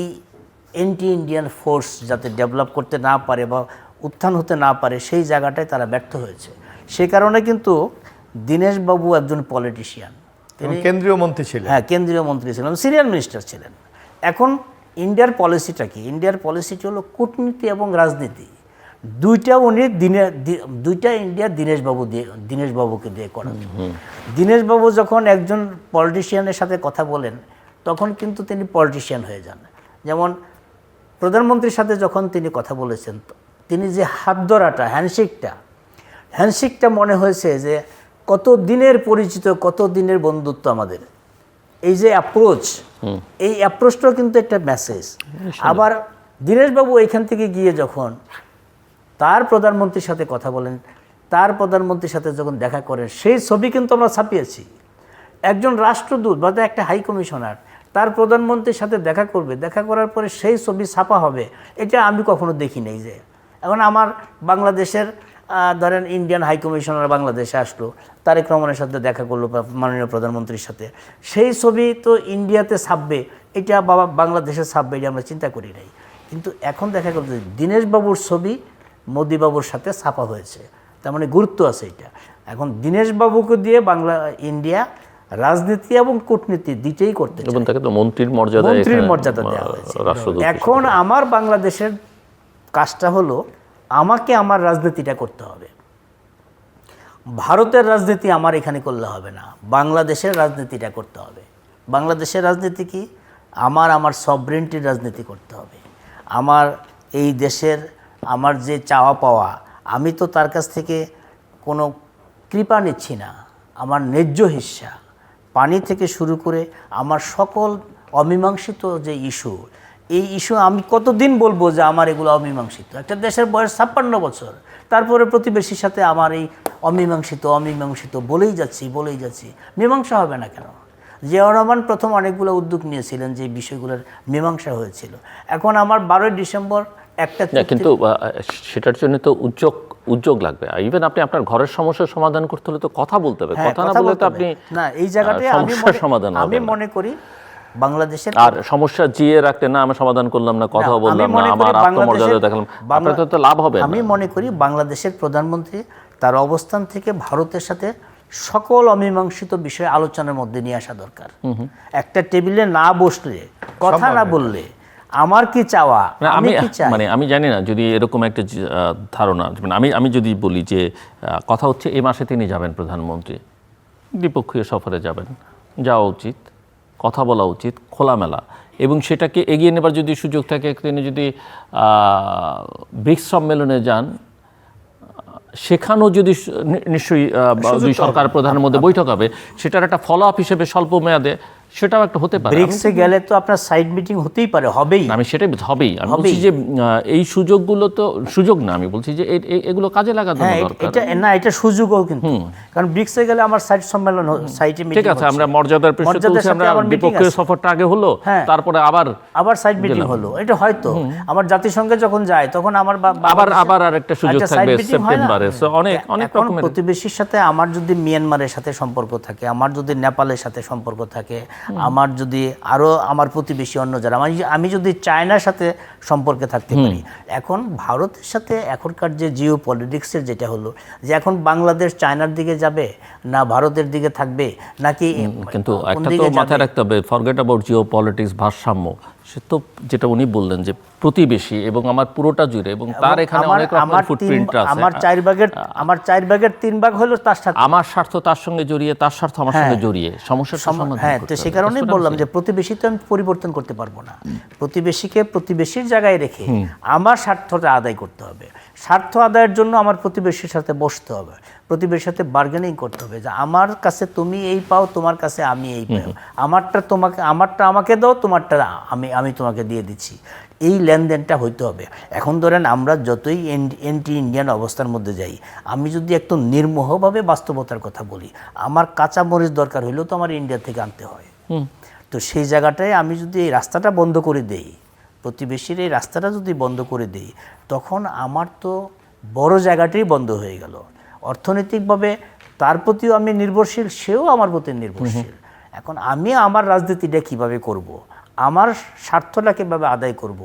অ্যান্টি ইন্ডিয়ান ফোর্স যাতে ডেভেলপ করতে না পারে বা উত্থান হতে না পারে, সেই জায়গাটায় তারা ব্যর্থ হয়েছে। সেই কারণে কিন্তু দীনেশবাবু একজন পলিটিশিয়ান, তিনি কেন্দ্রীয় মন্ত্রী ছিলেন। হ্যাঁ, কেন্দ্রীয় মন্ত্রী ছিলেন, সিনিয়র মিনিস্টার ছিলেন। এখন ইন্ডিয়ার পলিসিটা কি? ইন্ডিয়ার পলিসিটি হলো কূটনীতি এবং রাজনীতি, দুইটা উনি দুইটা ইন্ডিয়া দীনেশবাবুকে দিয়ে করেন। দীনেশবাবু যখন একজন পলিটিশিয়ানের সাথে কথা বলেন, তখন কিন্তু তিনি পলিটিশিয়ান হয়ে যান। যেমন প্রধানমন্ত্রীর সাথে যখন তিনি কথা বলেছেন, তিনি যে হাত ধরাটা, হ্যান্ডশেকটা মনে হয়েছে যে কত দিনের পরিচিত, কত দিনের বন্ধুত্ব আমাদের। এই যে অ্যাপ্রোচ, এই অ্যাপ্রোচটাও কিন্তু একটা মেসেজ। আবার দীনেশবাবু এইখান থেকে গিয়ে যখন তার প্রধানমন্ত্রীর সাথে কথা বলেন, তার প্রধানমন্ত্রীর সাথে যখন দেখা করেন, সেই ছবি কিন্তু আমরা ছাপিয়েছি। একজন রাষ্ট্রদূত বা একটা হাই কমিশনার তার প্রধানমন্ত্রীর সাথে দেখা করবে, দেখা করার পরে সেই ছবি ছাপা হবে, এটা আমি কখনো দেখি নাই। যে এখন আমার বাংলাদেশের ধরেন ইন্ডিয়ান হাই কমিশনার বাংলাদেশে আসলো, তারেক রহমানের সাথে দেখা করলো মাননীয় প্রধানমন্ত্রীর সাথে, সেই ছবি তো ইন্ডিয়াতে ছাপবে, এটা বাংলাদেশে ছাপবে, এটা আমরা চিন্তা করি নাই। কিন্তু এখন দেখা গেল যে দীনেশবাবুর ছবি মোদিবাবুর সাথে ছাপা হয়েছে, তার মানে গুরুত্ব আছে এটা। এখন দীনেশবাবুকে দিয়ে ইন্ডিয়া রাজনীতি এবং কূটনীতি দুইটাই করতে চায়, এবং তাকে তো মন্ত্রীর মর্যাদা দেওয়া হয়েছে। এখন আমার বাংলাদেশের কাজটা হলো, আমাকে আমার রাজনীতিটা করতে হবে। ভারতের রাজনীতি আমার এখানে করলে হবে না, বাংলাদেশের রাজনীতিটা করতে হবে। বাংলাদেশের রাজনীতি কি? আমার সভরেন্টির রাজনীতি করতে হবে, আমার এই দেশের আমার যে চাওয়া পাওয়া, আমি তো তার কাছ থেকে কোনো কৃপা নিচ্ছি না। আমার ন্যায্য হিস্সা, পানি থেকে শুরু করে আমার সকল অমীমাংসিত যে ইস্যু, এই ইস্যু আমি কতদিন বলবো যে আমার এগুলো অমীমাংসিত? একটা দেশের বয়স 56 বছর, তারপরে প্রতিবেশীর সাথে আমার এই অমীমাংসিত বলেই যাচ্ছি। মীমাংসা হবে না কেন? জিয়াউর রহমান প্রথম অনেকগুলো উদ্যোগ নিয়েছিলেন যে বিষয়গুলোর মীমাংসা হয়েছিল। এখন আমার 12ই ডিসেম্বর একটা কিন্তু সেটার জন্য তো উদ্যোগ লাগবে। ইভেন আপনি আপনার ঘরের সমস্যার সমাধান করতে হলে তো কথা বলতে হবে, কথা না বলে তো আপনি না, এই জায়গাটায় সমস্যার সমাধান হবে আমি না। মনে করি বাংলাদেশের আর সমস্যা জিয়ে রাখতে না, আমি সমাধান করলাম না, কথা বললাম না, আমার আত্মমর্যাদা দেখালাম, আপনার তো লাভ হবে না। আমি মনে করি বাংলাদেশের প্রধানমন্ত্রী তার অবস্থান থেকে ভারতের সাথে সকল অমীমাংসিত বিষয়ে আলোচনার মধ্যে নিয়ে আসা দরকার। একটা টেবিলে না বসলে, কথা না বললে আমার কি চাওয়া, আমি কি চাই, আমি জানি না যদি এরকম একটা ধারণা, আমি যদি বলি যে কথা হচ্ছে এই মাসে তিনি যাবেন প্রধানমন্ত্রী, দ্বিপক্ষীয় সফরে যাবেন, যাওয়া উচিত, কথা বলা উচিত খোলামেলা, এবং সেটাকে এগিয়ে নেবার যদি সুযোগ থাকে, তিনি যদি ব্রিক্স সম্মেলনে যান, সেখানেও যদি নিশ্চয়ই দুই সরকার প্রধানের মধ্যে বৈঠক হবে, সেটার একটা ফলো আপ হিসেবে স্বল্প মেয়াদে সেটাও একটা হতে পারে। ব্রিক্সে গেলে তো আপনার সাইড মিটিং হতেই পারে, হবেই। আমি সেটাই হবেই, আমি বলছি যে এই সুযোগগুলো তো সুযোগ না, আমি বলছি যে এগুলো কাজে লাগানো দরকার। এটা সুযোগও কিন্তু, কারণ ব্রিক্সে গেলে আমার সাইড সম্মেলন, সাইটে মিটিং, ঠিক আছে, আমরা মর্যাদার পৃষ্ঠে তুলছি, আমরা দ্বিপক্ষীয় সফরটা আগে হলো, তারপরে আবার সাইড মিটিং হলো। এটা হয়তো আমার জাতিসংঘে যখন যায় তখন আমার আবার আরেকটা সুযোগ থাকবে সেপ্টেম্বরে। অনেক রকমের প্রতিবেশীর সাথে আমার যদি মিয়ানমারের সাথে সম্পর্ক থাকে, আমার যদি নেপালের সাথে সম্পর্ক থাকে, আমার যদি আরো আমার প্রতিবেশী অন্য যারা, আমি যদি চায়নার সাথে সম্পর্কে থাকতে পারি। এখন ভারতের সাথে এখনকার যে জিও পলিটিক্সের যেটা হলো, যে এখন বাংলাদেশ চায়নার দিকে যাবে না ভারতের দিকে থাকবে নাকি, কিন্তু একটা তো মাথায় রাখতে হবে, ফরগেট অ্যাবাউট জিও পলিটিক্স, ভারসাম্য, সে তো যেটা উনি বললেন যে প্রতিবেশী এবং আমার পুরোটা জুড়ে, এবং তার এখানে অনেক রকমের ফুটপ্রিন্ট আছে। আমার 4 ভাগের 3 ভাগ হলো তার সাথে, আমার স্বার্থ তার সঙ্গে জড়িয়ে, তার স্বার্থ আমার সঙ্গে জড়িয়ে, সমস্যার সমাধান। হ্যাঁ, তো সেই কারণেই বললাম যে প্রতিবেশী তো আমি পরিবর্তন করতে পারবো না। প্রতিবেশীকে প্রতিবেশীর জায়গায় রেখে আমার স্বার্থটা আদায় করতে হবে। স্বার্থ আদায়ের জন্য আমার প্রতিবেশীর সাথে বসতে হবে, প্রতিবেশীর সাথে বার্গেনিং করতে হবে, যে আমার কাছে তুমি এই পাও, তোমার কাছে আমি এই পাও, আমারটা আমাকে দাও, তোমারটা আমি তোমাকে দিয়ে দিচ্ছি। এই লেনদেনটা হইতে হবে। এখন ধরেন আমরা যতই এন্টি ইন্ডিয়ান অবস্থার মধ্যে যাই, আমি যদি একটু নির্মোহভাবে বাস্তবতার কথা বলি, আমার কাঁচা মরিচ দরকার হইলেও তো আমার ইন্ডিয়া থেকে আনতে হয়। তো সেই জায়গাটায় আমি যদি এই রাস্তাটা বন্ধ করে দেই, প্রতিবেশীর এই রাস্তাটা যদি বন্ধ করে দেই, তখন আমার তো বড় জায়গাটাই বন্ধ হয়ে গেল। অর্থনৈতিকভাবে তার প্রতিও আমি নির্ভরশীল, সেও আমার প্রতি নির্ভরশীল। এখন আমি আমার রাজনীতিটা কিভাবে করব, আমার স্বার্থটা কীভাবে আদায় করব,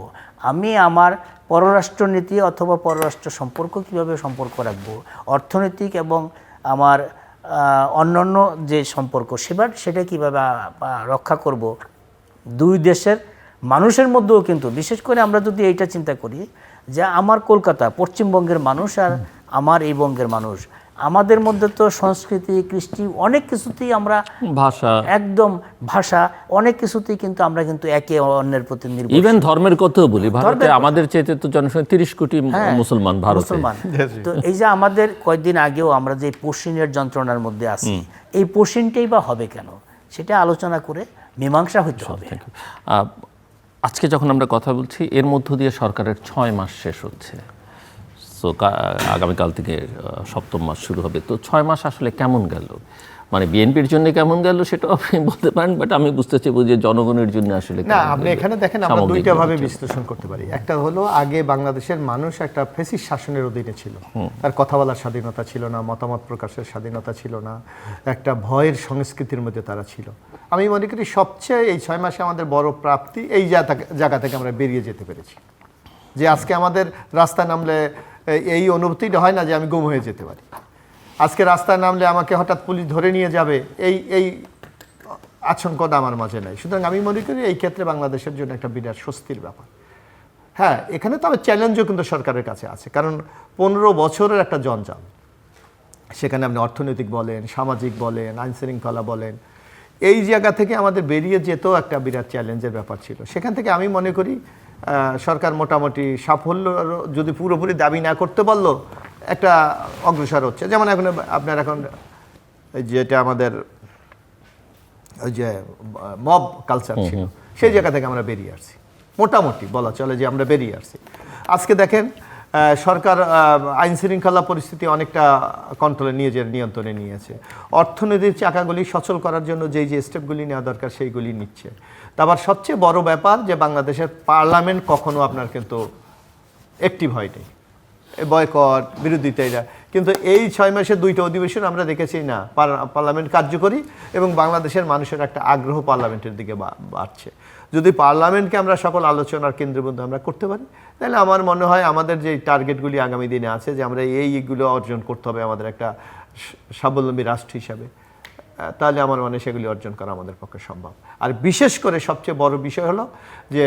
আমি আমার পররাষ্ট্রনীতি অথবা পররাষ্ট্র সম্পর্ক কীভাবে সম্পর্ক রাখব, অর্থনৈতিক এবং আমার অন্যান্য যে সম্পর্ক সেটা কীভাবে রক্ষা করব, দুই দেশের মানুষের মধ্যেও কিন্তু, বিশেষ করে আমরা যদি এইটা চিন্তা করি যে আমার কলকাতা, পশ্চিমবঙ্গের মানুষ আর আমার এই বঙ্গের মানুষ, আমাদের মধ্যে তো সংস্কৃতি, কৃষ্টি অনেক কিছুতেই আমরা, ভাষা অনেক কিছুতেই কিন্তু আমরা কিন্তু একে অন্যের প্রতি নির্ভর। ইভেন ধর্মের কথাও বলি, ভারতে আমাদের চাইতে তো জনসংখ্যা 30 কোটি মুসলমান ভারতে। তো এই যে আমাদের কয়েকদিন আগেও আমরা যে পশ্চিমের যন্ত্রণার মধ্যে আছি, এই পশ্চিমটাই বা হবে কেন, সেটা আলোচনা করে মীমাংসা হতে হবে। আজকে যখন আমরা কথা বলছি, এর মধ্য দিয়ে সরকারের 6 মাস শেষ হচ্ছে। সো আগামীকাল থেকে 7ম মাস শুরু হবে। তো 6 মাস আসলে কেমন গেল, মানে বিএনপির জন্য কেমন গেল সেটা আপনি বলতে পারেন, বাট আমি বুঝতে চাইব যে জনগণের জন্য আসলে না। আপনি এখানে দেখেন, আমরা দুইটা ভাবে বিশ্লেষণ করতে পারি। একটা হলো, আগে বাংলাদেশের মানুষ একটা ফ্যাসিস্ট শাসনের অধীনে ছিল, তার কথা বলার স্বাধীনতা ছিল না, মতামত প্রকাশের স্বাধীনতা ছিল না, একটা ভয়ের সংস্কৃতির মধ্যে তারা ছিল। আমি মনে করি সবচেয়ে এই 6 মাসে আমাদের বড় প্রাপ্তি এই জায়গা থেকে আমরা বেরিয়ে যেতে পেরেছি। যে আজকে আমাদের রাস্তায় নামলে এই অনুভূতিটা হয় না যে আমি গুম হয়ে যেতে পারি। আজকে রাস্তায় নামলে আমাকে হঠাৎ পুলিশ ধরে নিয়ে যাবে, এই আশঙ্কাটা আমার মাঝে নাই। সুতরাং আমি মনে করি এই ক্ষেত্রে বাংলাদেশের জন্য একটা বিরাট স্বস্তির ব্যাপার। হ্যাঁ, এখানে তো আমার চ্যালেঞ্জও কিন্তু সরকারের কাছে আছে, কারণ 15 বছরের একটা জঞ্জাল, সেখানে আপনি অর্থনৈতিক বলেন, সামাজিক বলেন, আইন শৃঙ্খলা বলেন, এই জায়গা থেকে আমাদের বেরিয়ে যেতেও একটা বিরাট চ্যালেঞ্জের ব্যাপার ছিল। সেখান থেকে আমি মনে করি সরকার মোটামুটি সাফল্য যদি পুরোপুরি দাবি না করতে পারলো একটা অগ্রসর হচ্ছে। যেমন এখন আপনার এখন যেটা আমাদের ওই যে মব কালচার ছিল, সেই জায়গা থেকে আমরা বেরিয়ে আসছি, মোটামুটি বলা চলে যে আমরা বেরিয়ে আসছি। আজকে দেখেন সরকার আইন শৃঙ্খলা পরিস্থিতি অনেকটা কন্ট্রোলে নিয়ন্ত্রণে নিয়েছে। অর্থনীতির চাকাগুলি সচল করার জন্য যেই যে স্টেপগুলি নেওয়া দরকার সেইগুলি নিচ্ছে। তারপর সবচেয়ে বড় ব্যাপার যে বাংলাদেশের পার্লামেন্ট কখনো আপনার কিন্তু অ্যাক্টিভ হয়নি, বয়কট বিরোধিতা। কিন্তু এই 6 মাসে 2টা অধিবেশন আমরা দেখেছি না পার্লামেন্ট কার্যকরী, এবং বাংলাদেশের মানুষের একটা আগ্রহ পার্লামেন্টের দিকে বাড়ছে। যদি পার্লামেন্টকে আমরা সকল আলোচনার কেন্দ্রবিন্দু আমরা করতে পারি, তাহলে আমার মনে হয় আমাদের যে টার্গেটগুলি আগামী দিনে আছে যে আমরা এইগুলো অর্জন করতে হবে আমাদের একটা স্বাবলম্বী রাষ্ট্র হিসাবে, তাহলে আমার মনে হয় সেগুলি অর্জন করা আমাদের পক্ষে সম্ভব। আর বিশেষ করে সবচেয়ে বড় বিষয় হলো যে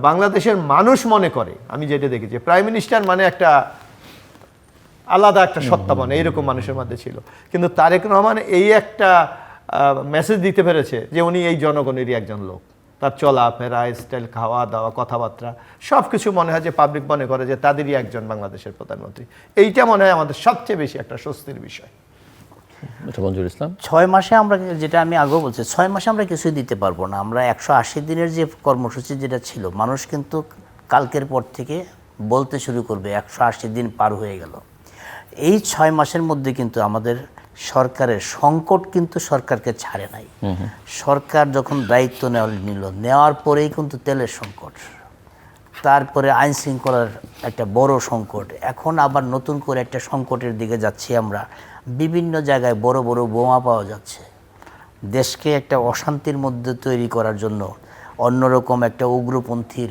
বাংলাদেশের মানুষ মনে করে, আমি যেটা দেখেছি, প্রাইম মিনিস্টার মানে একটা আলাদা একটা সত্তা, মানে এইরকম মানুষের মধ্যে ছিল। কিন্তু তারেক রহমান এই একটা মেসেজ দিতে পেরেছে যে উনি এই জনগণেরই একজন লোক। তার চলাফেরা, স্টাইল, খাওয়া দাওয়া, কথাবার্তা সব কিছু মনে হয় যে পাবলিক মনে করে যে তাদেরই একজন বাংলাদেশের প্রধানমন্ত্রী। এইটা মনে হয় আমাদের সবচেয়ে বেশি একটা স্বস্তির বিষয়। মঞ্জুর ইসলাম, 6 মাসে আমরা, যেটা আমি আগেও বলছি, 6 মাসে আমরা কিছুই দিতে পারবো না। আমরা 180 দিনের যে কর্মসূচি যেটা ছিল, মানুষ কিন্তু কালকের পর থেকে বলতে শুরু করবে 180 দিন পার হয়ে গেল। এই 6 মাসের মধ্যে কিন্তু আমাদের সরকারের সংকট কিন্তু সরকারকে ছাড়ে নাই। সরকার যখন দায়িত্ব নেওয়ার পরেই কিন্তু তেলের সংকট, তারপরে আইন শৃঙ্খলার একটা বড় সংকট, এখন আবার নতুন করে একটা সংকটের দিকে যাচ্ছি আমরা। বিভিন্ন জায়গায় বড় বড় বোমা পাওয়া যাচ্ছে। দেশকে একটা অশান্তির মধ্যে তৈরি করার জন্য অন্যরকম একটা উগ্রপন্থীর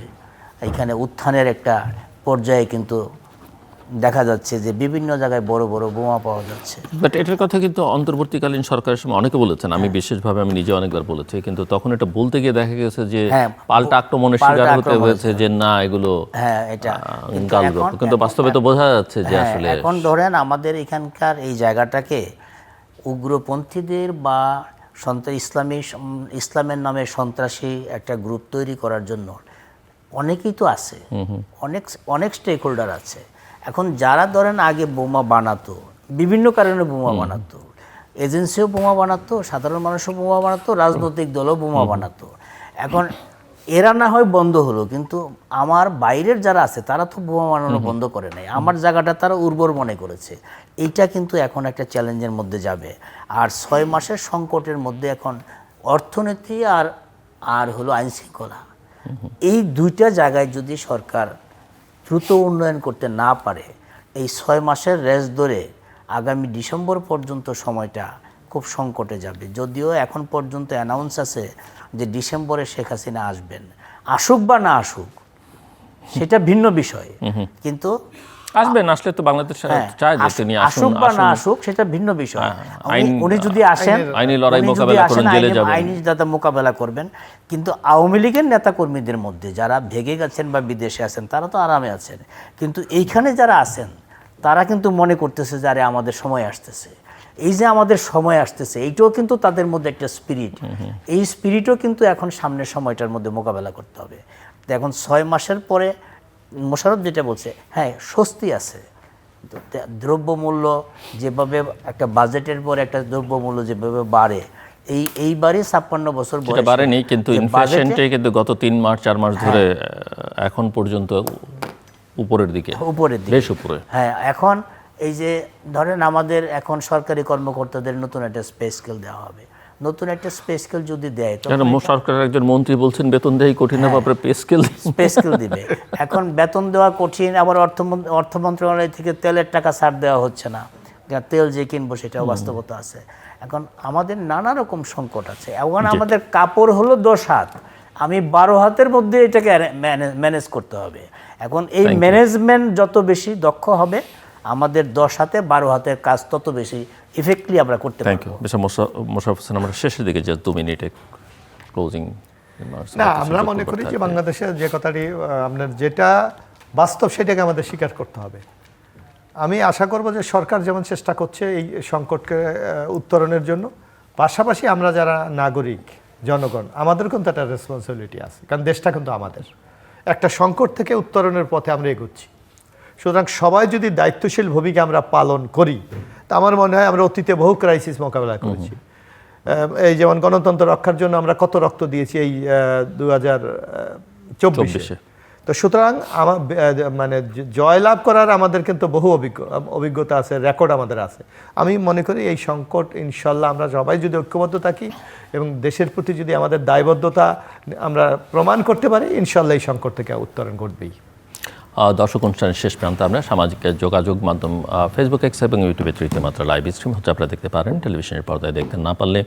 এখানে উত্থানের একটা পর্যায়ে কিন্তু দেখা যাচ্ছে যে বিভিন্ন জায়গায় বড় বড় বোমা পাওয়া যাচ্ছে। বাট এটার কথা কিন্তু অন্তর্বর্তীকালীন সরকারের সময় অনেকে বলেছেন, আমি বিশেষভাবে আমি নিজে অনেকবার বলেছি, কিন্তু তখন এটা বলতে গিয়ে দেখা গেছে যে পাল্টা আক্রমণের শিকার হতে হয়েছে, যে না এগুলো এটা গালগল্প, কিন্তু বাস্তবে তো বোঝা যাচ্ছে যে আসলে এখন ধরেন আমাদের এখানকার এই জায়গাটাকে উগ্রপন্থীদের বা ইসলামের নামে সন্ত্রাসী একটা গ্রুপ তৈরি করার জন্য অনেকেই তো আছে, অনেক স্টেক হোল্ডার আছে। এখন যারা ধরেন আগে বোমা বানাতো, বিভিন্ন কারণে বোমা বানাতো, এজেন্সিও বোমা বানাতো, সাধারণ মানুষও বোমা বানাতো, রাজনৈতিক দলও বোমা বানাতো। এখন এরা না হয় বন্ধ হলো, কিন্তু আমার বাইরের যারা আছে তারা তো বোমা বানানো বন্ধ করে নাই। আমার জায়গাটা তারা উর্বর মনে করেছে। এইটা কিন্তু এখন একটা চ্যালেঞ্জের মধ্যে যাবে। আর 6 মাসের সংকটের মধ্যে এখন অর্থনীতি আর হলো আইন শৃঙ্খলা, এই 2টা জায়গায় যদি সরকার দ্রুত উন্নয়ন করতে না পারে, এই 6 মাসের রেস ধরে আগামী ডিসেম্বর পর্যন্ত সময়টা খুব সংকটে যাবে। যদিও এখন পর্যন্ত অ্যানাউন্স আছে যে ডিসেম্বরে শেখ হাসিনা আসবেন, আসুক বা না আসুক সেটা ভিন্ন বিষয়, কিন্তু আসবেন, আসলে তো বাংলাদেশ চায় যে তিনি আসুক বা না আসুক সেটা ভিন্ন বিষয়। উনি যদি আসেন, আইনি লড়াই মোকাবেলা করেন, জেলে যাবেন, আইনি যাতে মোকাবেলা করবেন। কিন্তু আওয়ামী লীগের নেতাকর্মীদের মধ্যে যারা ভেগে গেছেন বা বিদেশে আছেন তারা তো আরামে আছেন, কিন্তু এইখানে যারা আছেন তারা কিন্তু মনে করতেছে যে আরে আমাদের সময় আসতেছে। এই যে আমাদের সময় আসতেছে, এইটাও কিন্তু তাদের মধ্যে একটা স্পিরিট, এই স্পিরিটও কিন্তু এখন সামনের সময়টার মধ্যে মোকাবেলা করতে হবে। তো এখন 6 মাসের পরে মোশাররফ যেটা বলছে, হ্যাঁ স্বস্তি আছে। দ্রব্যমূল্য যেভাবে একটা বাজেটের পরে একটা দ্রব্যমূল্য যেভাবে বাড়ে, এইবারে 56 বছর বয়সে বাড়েনি, কিন্তু ইনফ্লেশনটাই কিন্তু গত 3 মাস 4 মাস ধরে এখন পর্যন্ত উপরের দিকে, বেশ উপরে। হ্যাঁ, এখন এই যে ধরেন আমাদের এখন সরকারি কর্মকর্তাদের নতুন একটা পে স্কেল দেওয়া হবে। নতুন একটা পে স্কেল যদি দেয়, সরকারের একজন মন্ত্রী বলছেন বেতন দেয় কঠিন, ব্যাপারে পে স্কেল দিবে। এখন বেতন দেওয়া কঠিন, আবার অর্থ মন্ত্রণালয় থেকে তেলের টাকা ছাড় দেওয়া হচ্ছে না, তেল যে কিনবো সেটাও বাস্তবতা আছে। এখন আমাদের নানা রকম সংকট আছে। এখন আমাদের কাপড় হলো 10 হাত, আমি 12 হাতের মধ্যে এটাকে ম্যানেজ করতে হবে। এখন এই ম্যানেজমেন্ট যত বেশি দক্ষ হবে, আমাদের 10 হাতে 12 হাতের কাজ তত বেশি ইফেক্টলি আমরা করতে পারবো। মোশাররফ হোসেন, আমরা শেষের দিকে যে 2 মিনিটে ক্লোজিং। না, আমরা মনে করি যে বাংলাদেশে যে কথাটি আপনার যেটা বাস্তব সেটাকে আমাদের স্বীকার করতে হবে। আমি আশা করব যে সরকার যেমন চেষ্টা করছে এই সংকটকে উত্তরণের জন্য, পাশাপাশি আমরা যারা নাগরিক জনগণ, আমাদের কিন্তু একটা রেসপন্সিবিলিটি আছে, কারণ দেশটা কিন্তু আমাদের। একটা সংকট থেকে উত্তরণের পথে আমরা এগোচ্ছি। সুতরাং সবাই যদি দায়িত্বশীল ভূমিকা আমরা পালন করি, তা আমার মনে হয় আমরা অতীতে বহু ক্রাইসিস মোকাবেলা করেছি। এই যেমন গণতন্ত্র রক্ষার জন্য আমরা কত রক্ত দিয়েছি এই 2024-এ। তো সুতরাং আমার মানে জয়লাভ করার আমাদের কিন্তু বহু অভিজ্ঞতা আছে, রেকর্ড আমাদের আছে। আমি মনে করি এই সংকট ইনশাল্লাহ আমরা সবাই যদি ঐক্যবদ্ধ থাকি এবং দেশের প্রতি যদি আমাদের দায়বদ্ধতা আমরা প্রমাণ করতে পারি, ইনশাল্লাহ এই সংকট থেকে উত্তরণ ঘটবেই। দর্শক অনুষ্ঠানের শেষ প্রান্তে আমরা সামাজিক যোগাযোগ মাধ্যম ফেসবুক, এক্স এবং ইউটিউবে তৃতীয় মাত্রা লাইভ স্ট্রিম হচ্ছে, আপনারা দেখতে পারেন। টেলিভিশনের পর্দায় দেখতে না পারলে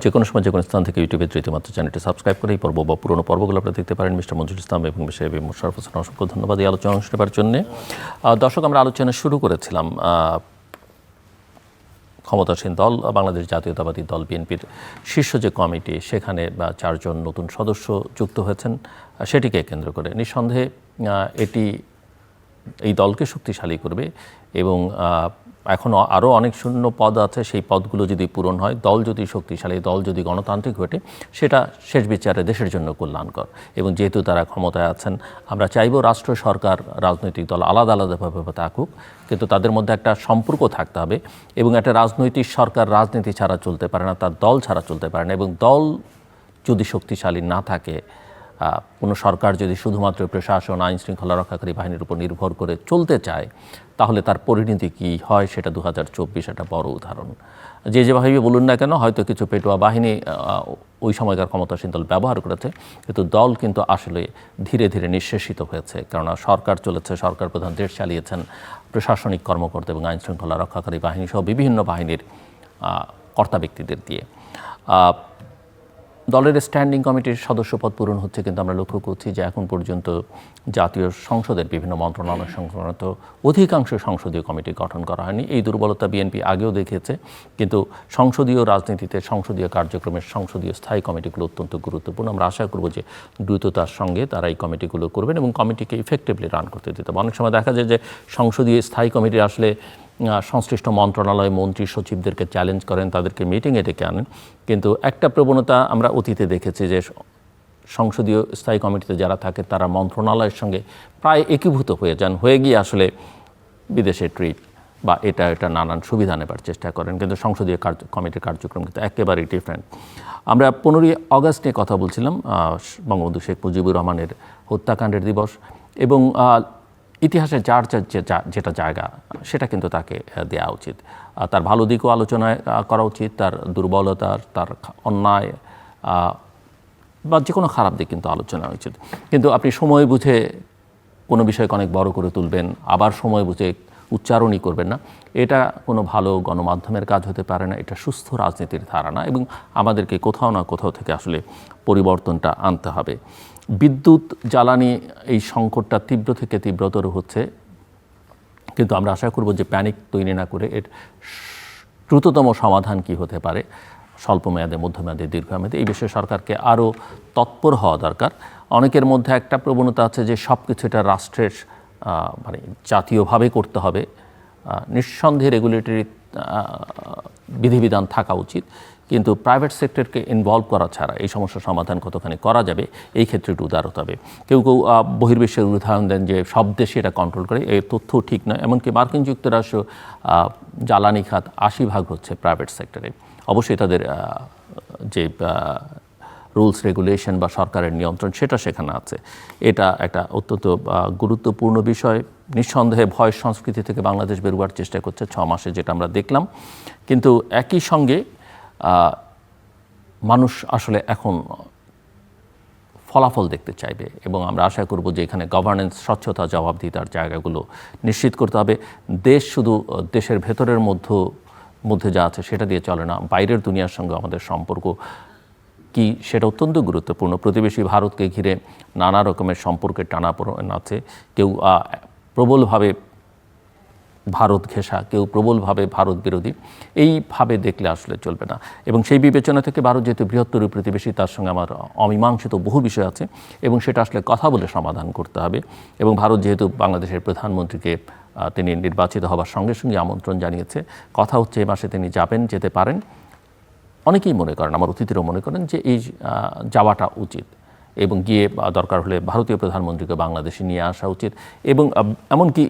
যে কোনো সময় যে কোনো স্থান থেকে ইউটিউবে তৃতীয় মাত্রা চ্যানেলটি সাবস্ক্রাইব করে এই পর্ব বা পুরোনো পর্বগুলো আপনারা দেখতে পারেন। মিস্টার মঞ্জুর ইসলাম এবং মিস্টার এবি মোশাররফ হোসেন, অসংখ্য ধন্যবাদ এই আলোচনা অংশ নেবার জন্য। দর্শক, আমরা আলোচনা শুরু করেছিলাম ক্ষমতাসীন দল বাংলাদেশ জাতীয়তাবাদী দল বিএনপির শীর্ষ যে কমিটি, সেখানে 4 জন নতুন সদস্য যুক্ত হয়েছেন, সেটিকে কেন্দ্র করে নিঃসন্দেহে এটি এই দলকে শক্তিশালী করবে এবং এখনও আরও অনেক শূন্য পদ আছে, সেই পদগুলো যদি পূরণ হয়, দল যদি শক্তিশালী, দল যদি গণতান্ত্রিক ঘটে, সেটা শেষ বিচারে দেশের জন্য কল্যাণকর। এবং যেহেতু তারা ক্ষমতায় আছেন, আমরা চাইব রাষ্ট্র, সরকার, রাজনৈতিক দল আলাদা আলাদাভাবে থাকুক, কিন্তু তাদের মধ্যে একটা সম্পর্ক থাকতে হবে। এবং একটা রাজনৈতিক সরকার রাজনীতি ছাড়া চলতে পারে না, তার দল ছাড়া চলতে পারে না। এবং দল যদি শক্তিশালী না থাকে, কোনো সরকার যদি শুধুমাত্র প্রশাসন, আইন শৃঙ্খলা রক্ষাকারী বাহিনীর উপর নির্ভর করে চলতে চায়, তাহলে তার পরিণতি কী হয় সেটা 2024 একটা বড় উদাহরণ। যেভাবে বলুন না কেন, হয়তো কিছু পেটোয়া বাহিনী ওই সময়কার ক্ষমতাসীন দল ব্যবহার করেছে, কিন্তু দল কিন্তু আসলে ধীরে ধীরে নিঃশেষিত হয়েছে। কেননা সরকার চলেছে, সরকার প্রধান দেশ চালিয়েছেন, প্রশাসনিক কর্মকর্তা এবং আইন শৃঙ্খলা রক্ষাকারী বাহিনী সহ বিভিন্ন বাহিনীর কর্তা ব্যক্তিদের দিয়ে। দলের স্ট্যান্ডিং কমিটির সদস্যপদ পূরণ হচ্ছে, কিন্তু আমরা লক্ষ্য করছি যে এখন পর্যন্ত জাতীয় সংসদের বিভিন্ন মন্ত্রণালয় সংক্রান্ত অধিকাংশ সংসদীয় কমিটি গঠন করা হয়নি। এই দুর্বলতা বিএনপি আগেও দেখেছে, কিন্তু সংসদীয় রাজনীতিতে সংসদীয় কার্যক্রমের সংসদীয় স্থায়ী কমিটিগুলো অত্যন্ত গুরুত্বপূর্ণ। আমরা আশা করব যে দ্রুততার সঙ্গে তারা এই কমিটিগুলো করবেন এবং কমিটিকে ইফেক্টিভলি রান করতে দিতে হবে। অনেক সময় দেখা যায় যে সংসদীয় স্থায়ী কমিটি আসলে সংশ্লিষ্ট মন্ত্রণালয়, মন্ত্রী, সচিবদেরকে চ্যালেঞ্জ করেন, তাদেরকে মিটিংয়ে ডেকে আনেন। কিন্তু একটা প্রবণতা আমরা অতীতে দেখেছি যে সংসদীয় স্থায়ী কমিটিতে যারা থাকে তারা মন্ত্রণালয়ের সঙ্গে প্রায় একীভূত হয়ে যান, হয়ে গিয়ে আসলে বিদেশে ট্রিপ বা এটা নানান সুবিধা নেবার চেষ্টা করেন। কিন্তু সংসদীয় কমিটির কার্যক্রম কিন্তু একেবারেই ডিফারেন্ট। আমরা 15ই অগাস্ট নিয়ে কথা বলছিলাম, বঙ্গবন্ধু শেখ মুজিবুর রহমানের হত্যাকাণ্ডের দিবস, এবং ইতিহাসে যার যেটা জায়গা সেটা কিন্তু তাকে দেওয়া উচিত। তার ভালো দিকও আলোচনা করা উচিত, তার দুর্বলতা, তার অন্যায় বা যে কোনো খারাপ দিক কিন্তু আলোচনা উচিত। কিন্তু আপনি সময় বুঝে কোনো বিষয়কে অনেক বড় করে তুলবেন, আবার সময় বুঝে উচ্চারণই করবেন না, এটা কোনো ভালো গণমাধ্যমের কাজ হতে পারে না, এটা সুস্থ রাজনীতির ধারণা। এবং আমাদেরকে কোথাও না কোথাও থেকে আসলে পরিবর্তনটা আনতে হবে। বিদ্যুৎ জ্বালানি এই সংকটটা তীব্র থেকে তীব্রতর হচ্ছে, কিন্তু আমরা আশা করব যে প্যানিক তৈরি না করে এর দ্রুততম সমাধান কি হতে পারে, স্বল্পমেয়াদে, মধ্যমেয়াদে, দীর্ঘমেয়াদে, এই বিষয়ে সরকারকে আরও তৎপর হওয়া দরকার। অনেকের মধ্যে একটা প্রবণতা আছে যে সব কিছু এটা রাষ্ট্রের মানে জাতীয়ভাবে করতে হবে। নিঃসন্দেহে রেগুলেটরি বিধিবিধান থাকা উচিত, কিন্তু প্রাইভেট সেক্টরকে ইনভলভ করা ছাড়া এই সমস্যার সমাধান কতখানি করা যাবে, এই ক্ষেত্রে একটু উদারতা হবে। কেউ কেউ বহির্বিশ্বের উদাহরণ দেন যে সব দেশে এটা কন্ট্রোল করে, এই তথ্য ঠিক নয়। এমনকি মার্কিন যুক্তরাষ্ট্র জ্বালানি খাত 80% হচ্ছে প্রাইভেট সেক্টরে। অবশ্যই তাদের যে রুলস রেগুলেশন বা সরকারের নিয়ন্ত্রণ সেটা সেখানে আছে। এটা একটা অত্যন্ত গুরুত্বপূর্ণ বিষয়। নিঃসন্দেহে ভয় সংস্কৃতি থেকে বাংলাদেশ বেরোবার চেষ্টা করছে 6 মাসে, যেটা আমরা দেখলাম। কিন্তু একই সঙ্গে মানুষ আসলে এখন ফলাফল দেখতে চাইবে, এবং আমরা আশা করব যে এখানে গভর্নেন্স, স্বচ্ছতা, জবাবদিহিতার জায়গাগুলো নিশ্চিত করতে হবে। দেশ শুধু দেশের ভেতরের মধ্যে যা আছে সেটা দিয়ে চলে না, বাইরের দুনিয়ার সঙ্গে আমাদের সম্পর্ক কি সেটা অত্যন্ত গুরুত্বপূর্ণ। প্রতিবেশী ভারতকে ঘিরে নানা রকমের সম্পর্কের টানাপোড়েন আছে, কেউ প্রবলভাবে ভারত ঘেঁষা, কেউ প্রবলভাবে ভারত বিরোধী। এইভাবে দেখলে আসলে চলবে না, এবং সেই বিবেচনা থেকে ভারত যেহেতু বৃহত্তর প্রতিবেশী, তার সঙ্গে আমার অমীমাংসিত বহু বিষয় আছে, এবং সেটা আসলে কথা বলে সমাধান করতে হবে। এবং ভারত যেহেতু বাংলাদেশের প্রধানমন্ত্রীকে তিনি নির্বাচিত হবার সঙ্গে সঙ্গে আমন্ত্রণ জানিয়েছে, কথা হচ্ছে এই মাসে তিনি যাবেন, যেতে পারেন। অনেকেই মনে করেন, আমার অতিথিরাও মনে করেন যে এই যাওয়াটা উচিত, এবং গিয়ে দরকার হলে ভারতীয় প্রধানমন্ত্রীকে বাংলাদেশে নিয়ে আসা উচিত, এবং এমনকি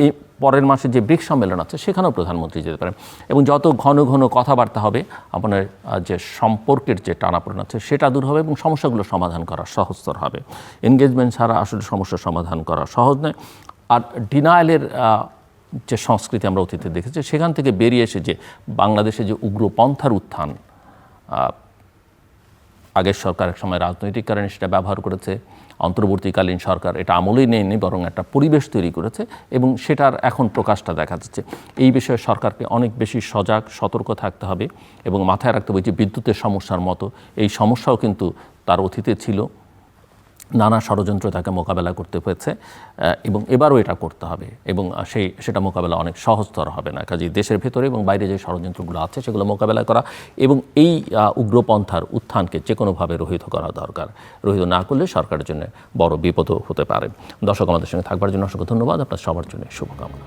এই পরের মাসে যে ব্রিক্স সম্মেলন আছে সেখানেও প্রধানমন্ত্রী যেতে পারেন। এবং যত ঘন ঘন কথাবার্তা হবে আপনার যে সম্পর্কের যে টানাপোড়েন আছে সেটা দূর হবে এবং সমস্যাগুলো সমাধান করা সহজতর হবে। এনগেজমেন্ট ছাড়া আসলে সমস্যার সমাধান করা সহজ নয়। আর ডিনায়ালের যে সংস্কৃতি আমরা অতীতে দেখেছি, সেখান থেকে বেরিয়ে এসে যে বাংলাদেশে যে উগ্রপন্থার উত্থান, আগের সরকার এক সময় রাজনৈতিক কারণে সেটা ব্যবহার করেছে, অন্তর্বর্তীকালীন সরকার এটা আমলেই নেয়নি, বরং একটা পরিবেশ তৈরি করেছে এবং সেটার এখন প্রকাশটা দেখা যাচ্ছে। এই বিষয়ে সরকারকে অনেক বেশি সজাগ সতর্ক থাকতে হবে এবং মাথায় রাখতে হবে যে বিদ্যুতের সমস্যার মতো এই সমস্যাও কিন্তু তার অতীতে ছিল, নানা ষড়যন্ত্র তাকে মোকাবেলা করতে হয়েছে এবং এবারও এটা করতে হবে এবং সেটা মোকাবেলা অনেক সহজতর হবে না। কাজেই দেশের ভেতরে এবং বাইরে যে ষড়যন্ত্রগুলো আছে সেগুলো মোকাবেলা করা এবং এই উগ্রপন্থার উত্থানকে যে কোনোভাবে রহিত করা দরকার। রহিত না করলে সরকারের জন্য বড় বিপদও হতে পারে। দর্শক, আমাদের সঙ্গে থাকবার জন্য অসংখ্য ধন্যবাদ। আপনার সবার জন্য শুভকামনা।